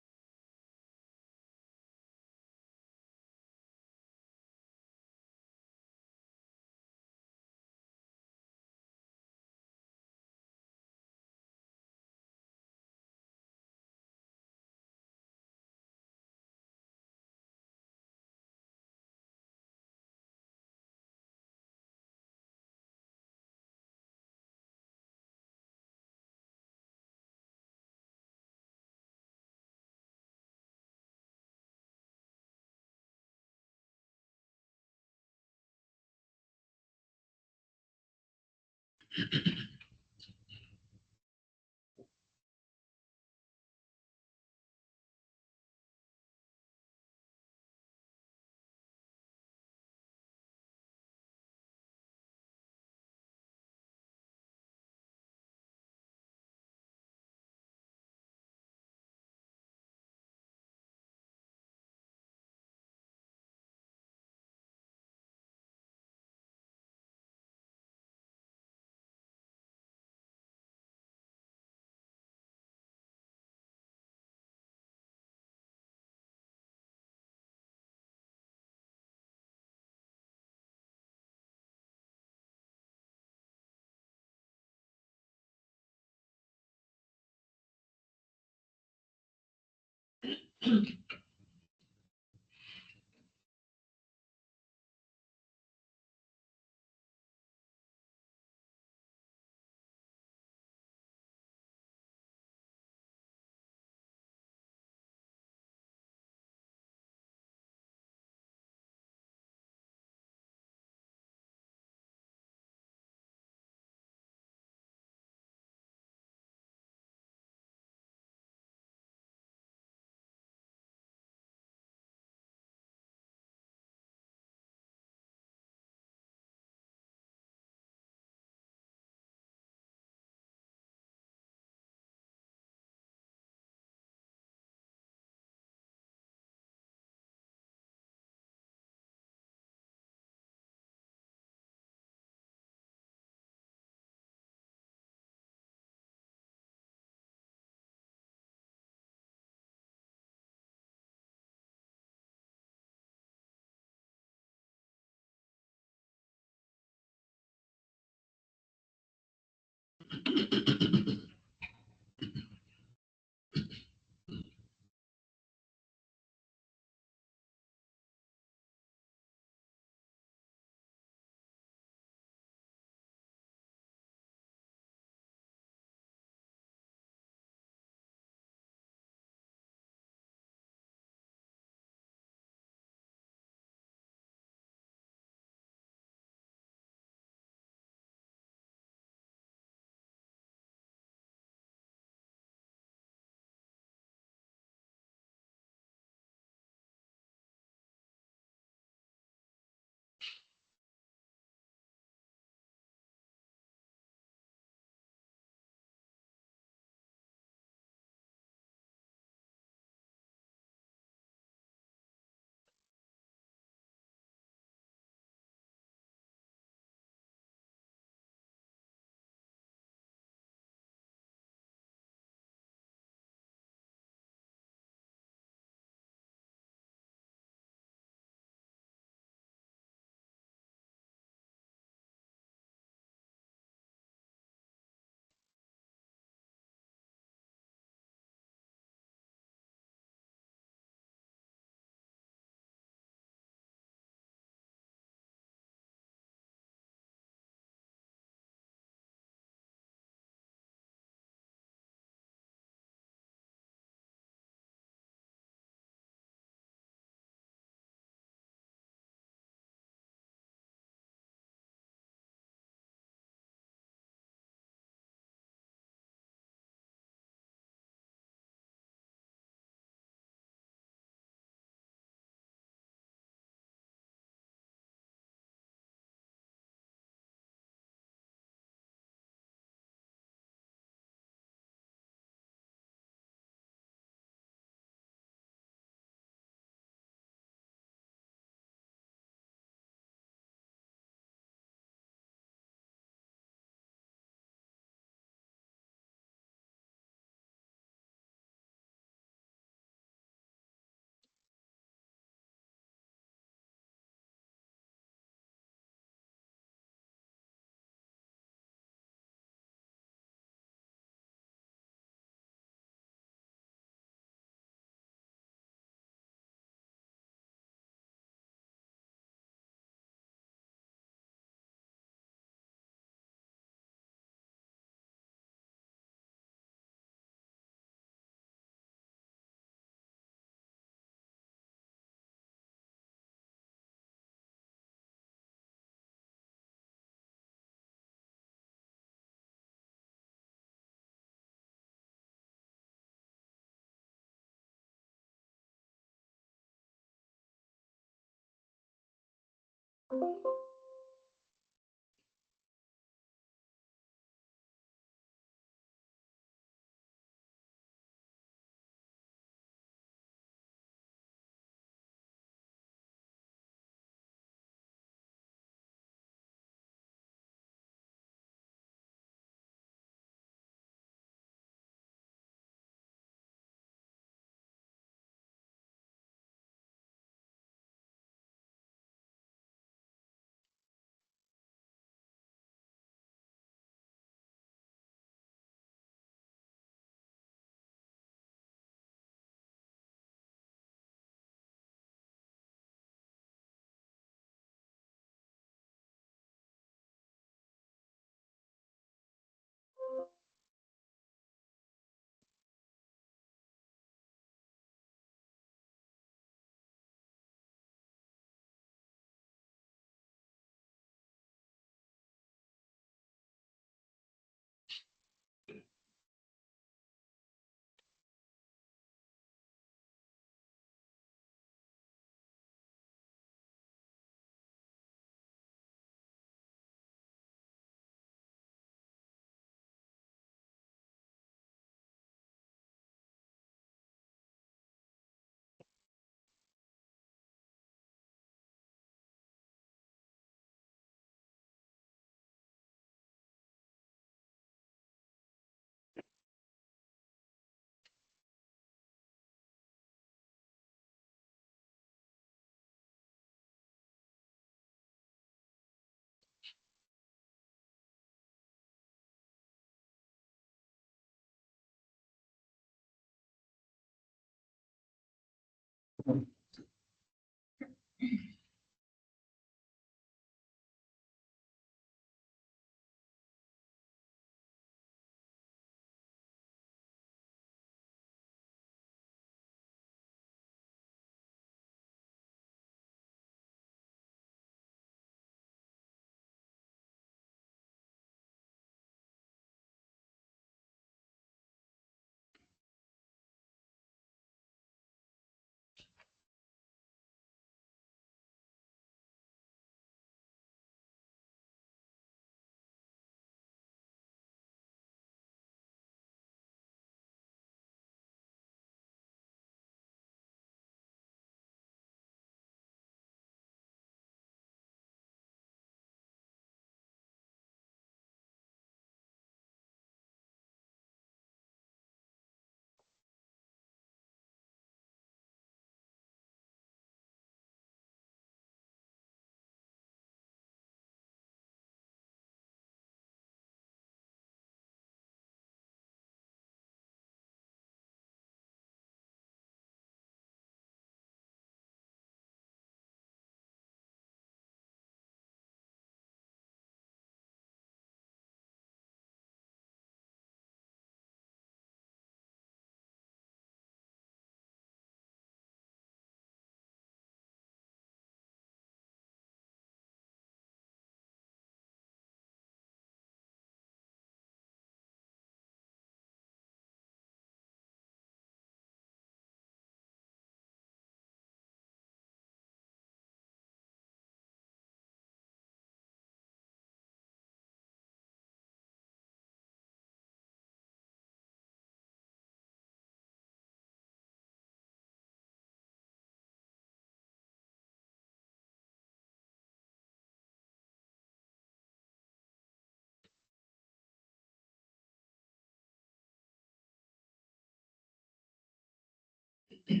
Speaker 3: We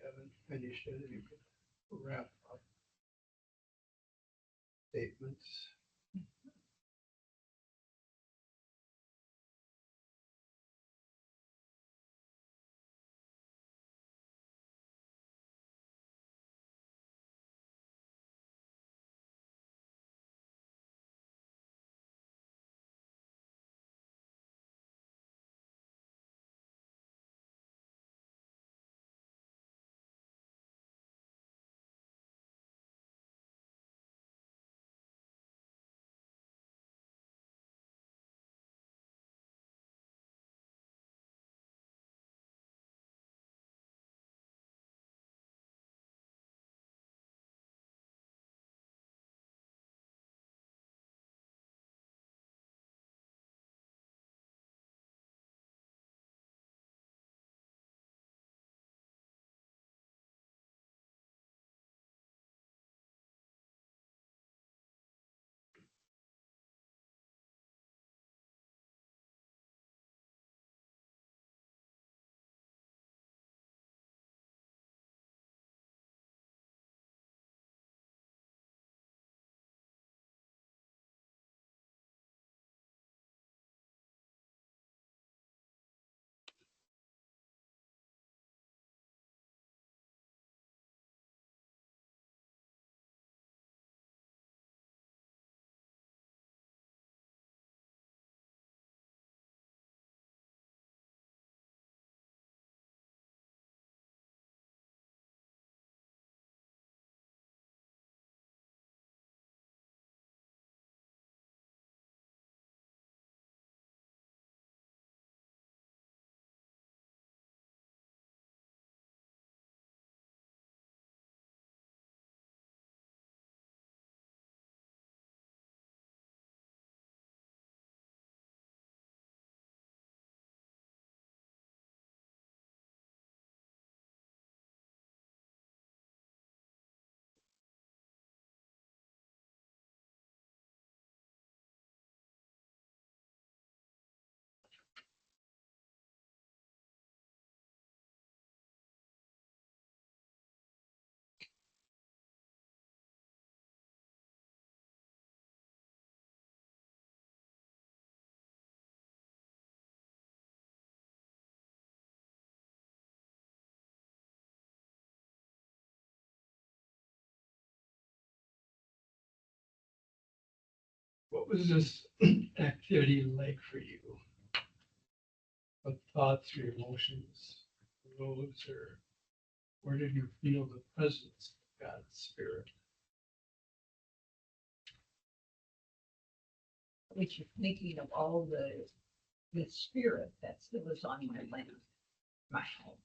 Speaker 3: haven't finished it, you could wrap up statements. What was this activity like for you? What thoughts or emotions arose, or where did you feel the presence of God's Spirit?
Speaker 7: Which is thinking of all the spirit that still is on my land, my home.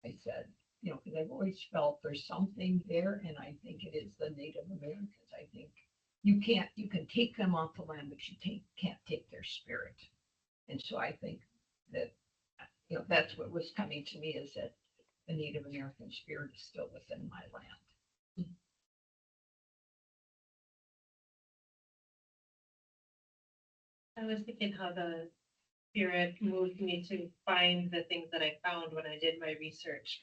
Speaker 7: I said, because I've always felt there's something there, and I think it is the Native Americans. I think you can take them off the land, but you can't take their spirit. And so I think that, that's what was coming to me, is that the Native American spirit is still within my land.
Speaker 4: I was thinking how the spirit moved me to find the things that I found when I did my research,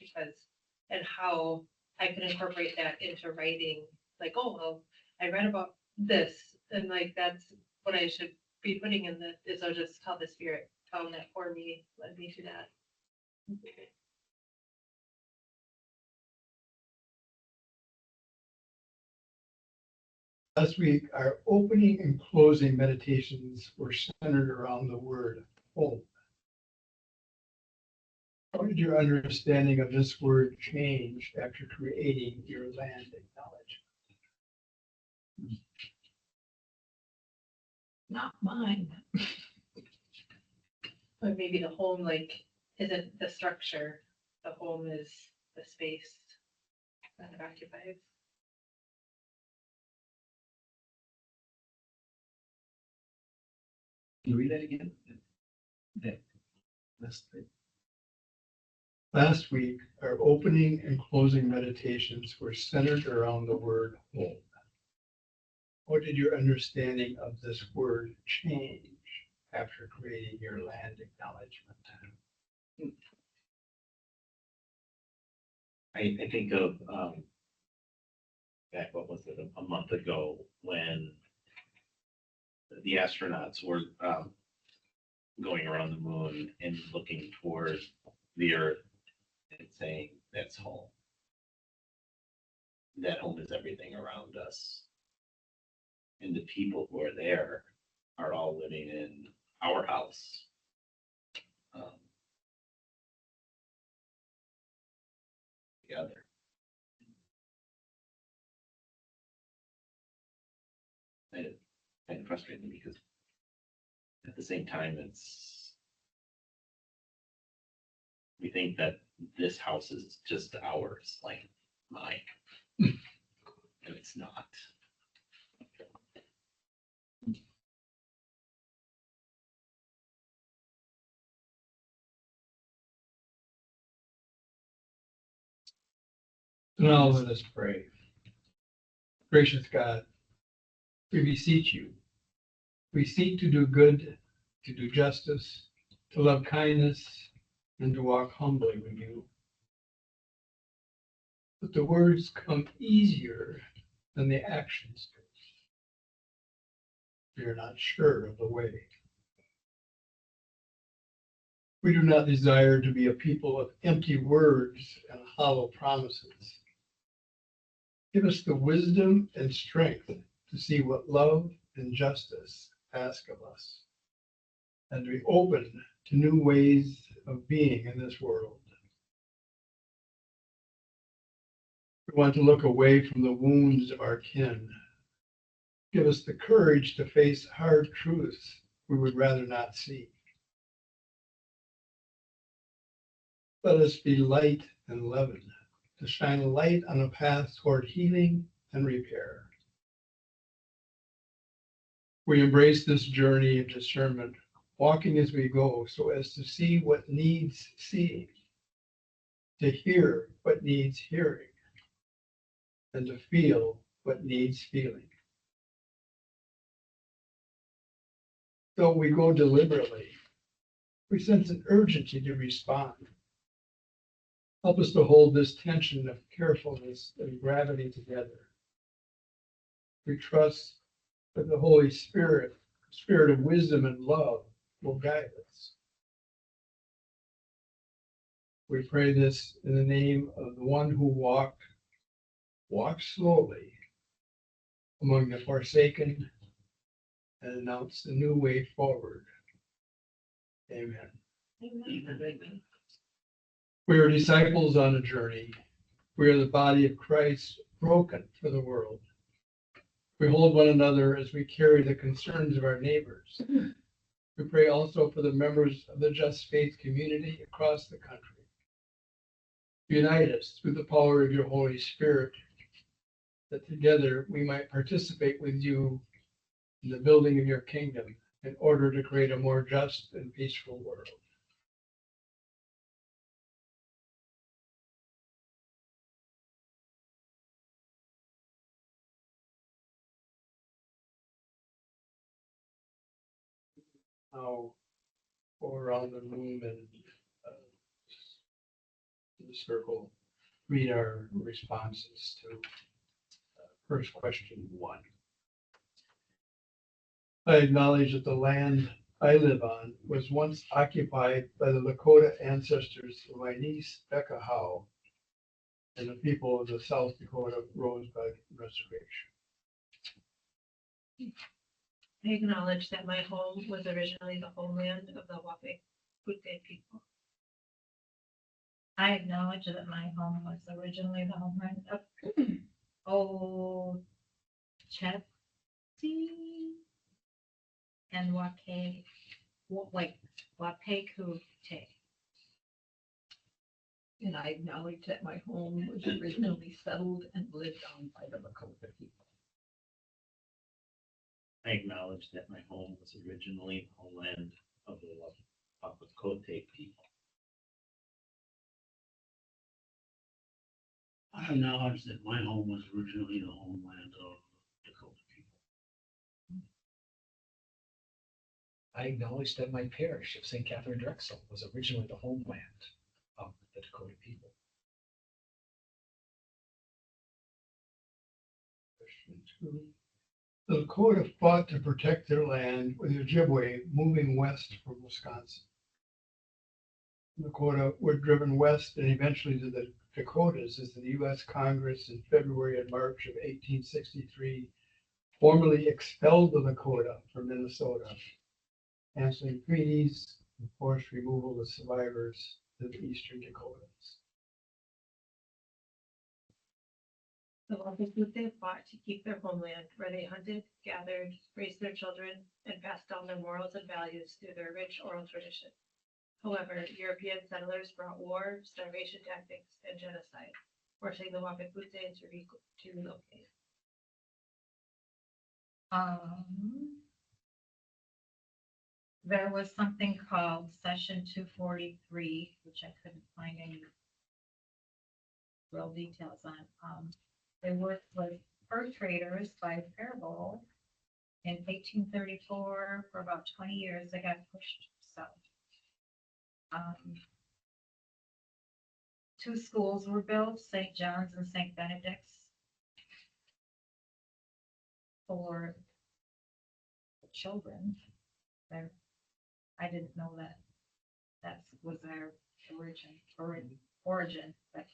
Speaker 4: and how I could incorporate that into writing. Like, oh, well, I read about this, and like, that's what I should be putting in is I'll just how the spirit found that for me, led me to that.
Speaker 3: Last week, our opening and closing meditations were centered around the word home. How did your understanding of this word change after creating your land acknowledgement?
Speaker 7: Not mine.
Speaker 4: But maybe the home, like, isn't the structure. The home is the space that it occupies.
Speaker 1: Can you read that again? That's the.
Speaker 3: Last week, our opening and closing meditations were centered around the word home. What did your understanding of this word change after creating your land acknowledgement?
Speaker 2: I think of, back, what was it, a month ago, when the astronauts were, going around the moon and looking toward the Earth and saying, that's home. That home is everything around us. And the people who are there are all living in our house. Together. Kind of frustrating because at the same time, we think that this house is just ours, like mine, and it's not.
Speaker 3: Now let us pray. Gracious God, we beseech you. We seek to do good, to do justice, to love kindness, and to walk humbly with you. But the words come easier than the actions do. We are not sure of the way. We do not desire to be a people of empty words and hollow promises. Give us the wisdom and strength to see what love and justice ask of us, and to be open to new ways of being in this world. We want to look away from the wounds of our kin. Give us the courage to face hard truths we would rather not see. Let us be light and leaven, to shine a light on a path toward healing and repair. We embrace this journey of discernment, walking as we go so as to see what needs seeing, to hear what needs hearing, and to feel what needs feeling. Though we go deliberately, we sense an urgency to respond. Help us to hold this tension of carefulness and gravity together. We trust that the Holy Spirit, Spirit of wisdom and love, will guide us. We pray this in the name of the one who walked slowly among the forsaken and announced a new way forward. Amen.
Speaker 7: Amen.
Speaker 3: We are disciples on a journey. We are the body of Christ broken for the world. We hold one another as we carry the concerns of our neighbors. We pray also for the members of the Just Faith community across the country. Unite us through the power of your Holy Spirit, that together we might participate with you in the building of your kingdom in order to create a more just and peaceful world. Now go around the room and in the circle, read our responses to first question 1. I acknowledge that the land I live on was once occupied by the Lakota ancestors of my niece Becca Howe and the people of the South Dakota Rosebud Reservation.
Speaker 4: I acknowledge that my home was originally the homeland of the Wapekute people.
Speaker 8: I acknowledge that my home was originally the homeland of Ochetse and Wapekute.
Speaker 7: And I acknowledge that my home was originally settled and lived on by the Lakota people.
Speaker 2: I acknowledge that my home was originally the homeland of the Wapekute people.
Speaker 6: I acknowledge that my home was originally the homeland of Dakota people.
Speaker 1: I acknowledge that my parish of St. Catherine Drexel was originally the homeland of the Dakota people.
Speaker 3: Question 2. The Lakota fought to protect their land with the Ojibwe moving west from Wisconsin. The Lakota were driven west and eventually to the Dakotas as the U.S. Congress in February and March of 1863 formally expelled the Lakota from Minnesota, canceling treaties and forced removal of survivors to the eastern Dakotas.
Speaker 4: The Wapikute fought to keep their homeland, where they hunted, gathered, raised their children, and passed down their morals and values through their rich oral tradition. However, European settlers brought war, starvation tactics, and genocide, forcing the Wapikute to relocate.
Speaker 8: There was something called Session 243, which I couldn't find any real details on. They worked with fur traders by Faribault in 1834 for about 20 years. They got pushed south. 2 schools were built, St. John's and St. Benedict's, for children. There, I didn't know that was their origin, but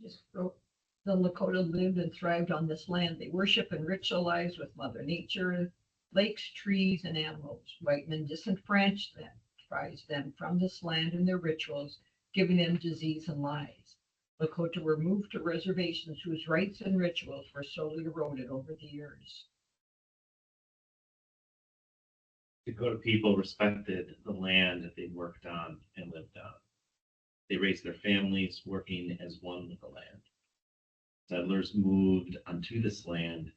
Speaker 7: Just wrote, the Lakota lived and thrived on this land. They worship and ritualize with Mother Nature, lakes, trees, and animals. White men disenfranchised them from this land and their rituals, giving them disease and lies. Lakota were moved to reservations whose rites and rituals were slowly eroded over the years.
Speaker 2: Dakota people respected the land that they worked on and lived on. They raised their families working as one with the land. Settlers moved onto this land,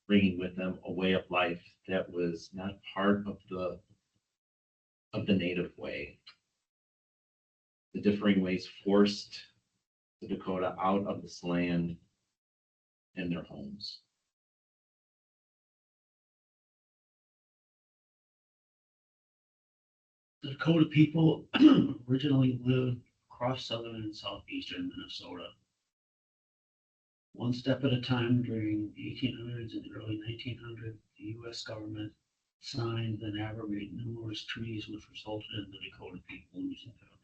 Speaker 2: bringing with them a way of life that was not part of the native way. The differing ways forced the Dakota out of this land and their homes.
Speaker 6: The Dakota people originally lived across southern and southeastern Minnesota. One step at a time during the 1800s and early 1900s, the U.S. government signed and abrogated numerous treaties which resulted in the Dakota people losing their land.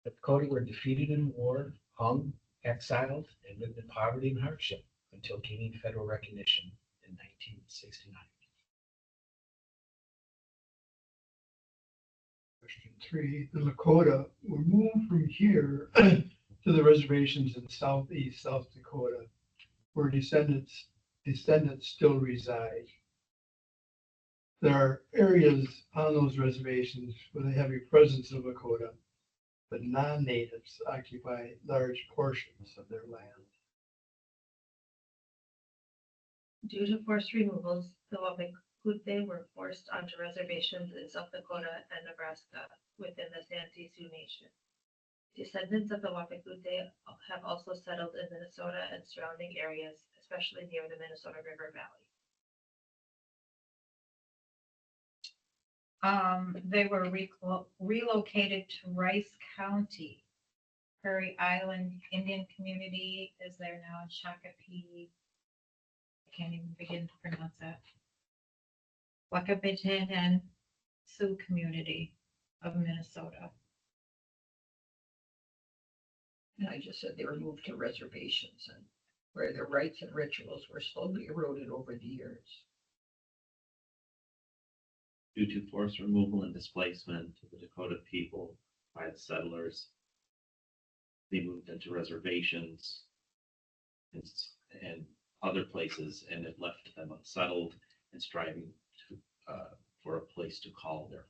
Speaker 1: The Dakota were defeated in war, hung, exiled, and lived in poverty and hardship until gaining federal recognition in 1969.
Speaker 3: Question 3, the Lakota were moved from here to the reservations in southeast South Dakota, where descendants still reside. There are areas on those reservations with a heavy presence of Lakota, but non-natives occupy large portions of their land.
Speaker 4: Due to forced removals, the Wapikute were forced onto reservations in South Dakota and Nebraska within the Santee Sioux Nation. Descendants of the Wapikute have also settled in Minnesota and surrounding areas, especially near the Minnesota River Valley.
Speaker 8: They were relocated to Rice County. Prairie Island Indian Community is there now, Shakopee. I can't even begin to pronounce that. Wakabitan Sioux Community of Minnesota.
Speaker 7: And I just said they were moved to reservations and where their rites and rituals were slowly eroded over the years.
Speaker 2: Due to forced removal and displacement of the Dakota people by the settlers, they moved into reservations and other places, and it left them unsettled and striving to, for a place to call their home.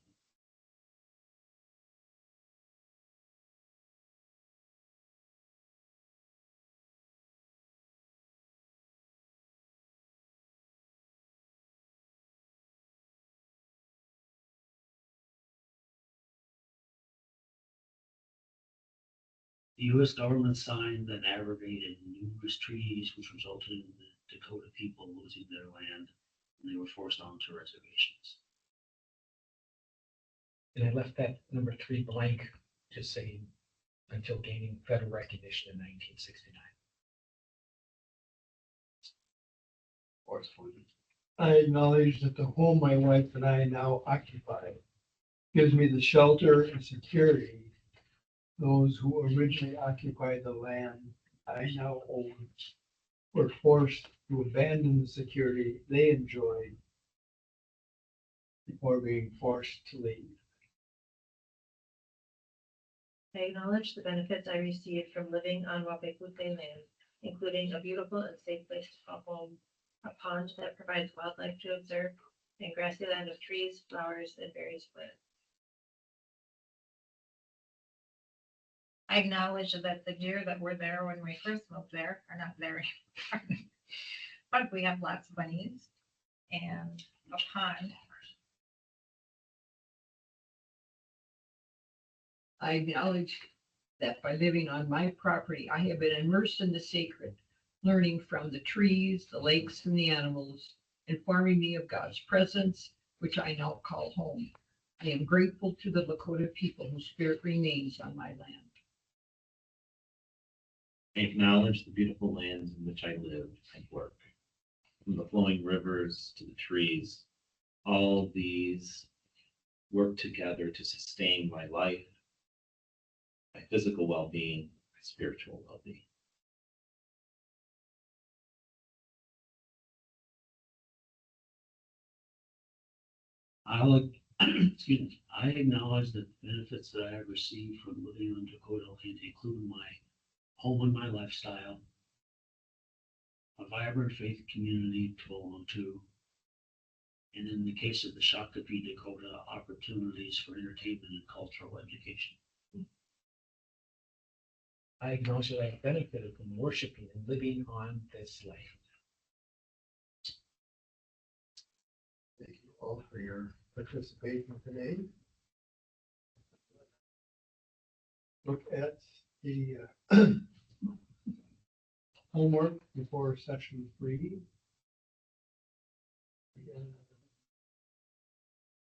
Speaker 6: The U.S. government signed and abrogated numerous treaties which resulted in the Dakota people losing their land, and they were forced onto reservations.
Speaker 9: And I left that number 3 blank, just saying, until gaining federal recognition in 1969.
Speaker 3: I acknowledge that the home my wife and I now occupy gives me the shelter and security those who originally occupied the land I now own were forced to abandon the security they enjoyed before being forced to leave.
Speaker 4: I acknowledge the benefits I received from living on Wapekute land, including a beautiful and safe place to call home, a pond that provides wildlife to observe, and grassy land of trees, flowers, and various plants.
Speaker 8: I acknowledge that the deer that were there when we first moved there are not there anymore. But we have lots of bunnies and a pond.
Speaker 7: I acknowledge that by living on my property, I have been immersed in the sacred, learning from the trees, the lakes, and the animals, informing me of God's presence, which I now call home. I am grateful to the Lakota people whose spirit remains on my land.
Speaker 2: I acknowledge the beautiful lands in which I live and work, from the flowing rivers to the trees. All of these work together to sustain my life, my physical well-being, my spiritual well-being.
Speaker 6: I acknowledge the benefits that I have received from living on Dakota land, including my home and my lifestyle, a vibrant faith community to belong to, and in the case of the Shakopee Dakota, opportunities for entertainment and cultural education.
Speaker 9: I acknowledge that I have benefited from worshiping and living on this land.
Speaker 3: Thank you all for your participation today. Look at the homework before session 3.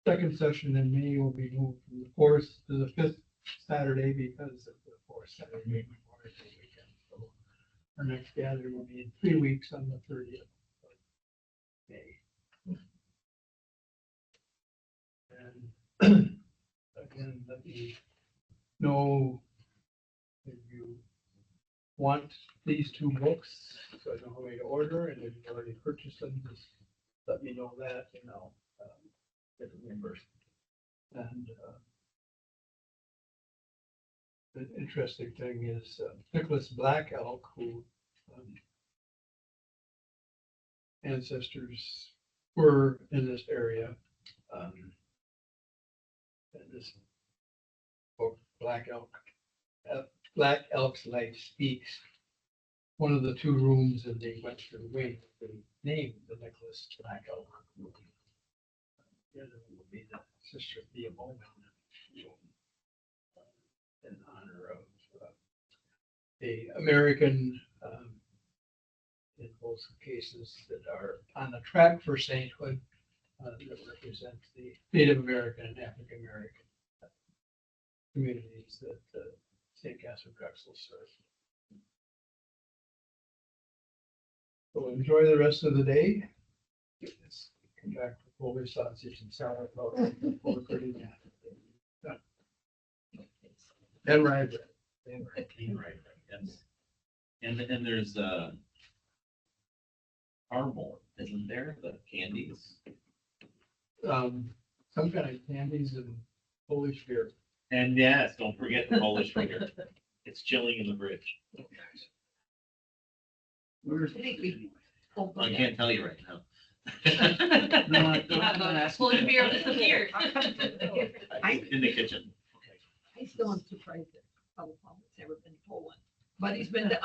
Speaker 3: Second session in May will be moved from the 4th to the 5th Saturday because of the 4th Saturday Memorial Day weekend. So our next gathering will be in 3 weeks on the 30th of May. And again, let me know if you want these 2 books, so I know how to order, and if you already purchased them, just let me know that, and I'll get it reimbursed. And the interesting thing is Nicholas Black Elk, who ancestors were in this area. And this book, Black Elk's Life Speaks. One of the 2 rooms in the western wing, they named the Nicholas Black Elk room. The other one will be the Sister Thea Bowman room, in honor of the American, in both cases, that are on the track for sainthood, that represent the Native American and African American communities that St. Catherine Drexel serves. So enjoy the rest of the day. Let's come back to Polish sausage and sauerkraut. And rye bread.
Speaker 2: Right, yes. And there's caramel, isn't there? The candies.
Speaker 3: Some kind of candies and Polish beer.
Speaker 2: And yes, don't forget the Polish beer. It's chilling in the fridge. I can't tell you right now.
Speaker 7: Polish beer disappeared.
Speaker 2: In the kitchen.
Speaker 7: I still am surprised that Paul has never been to Poland, but he's been to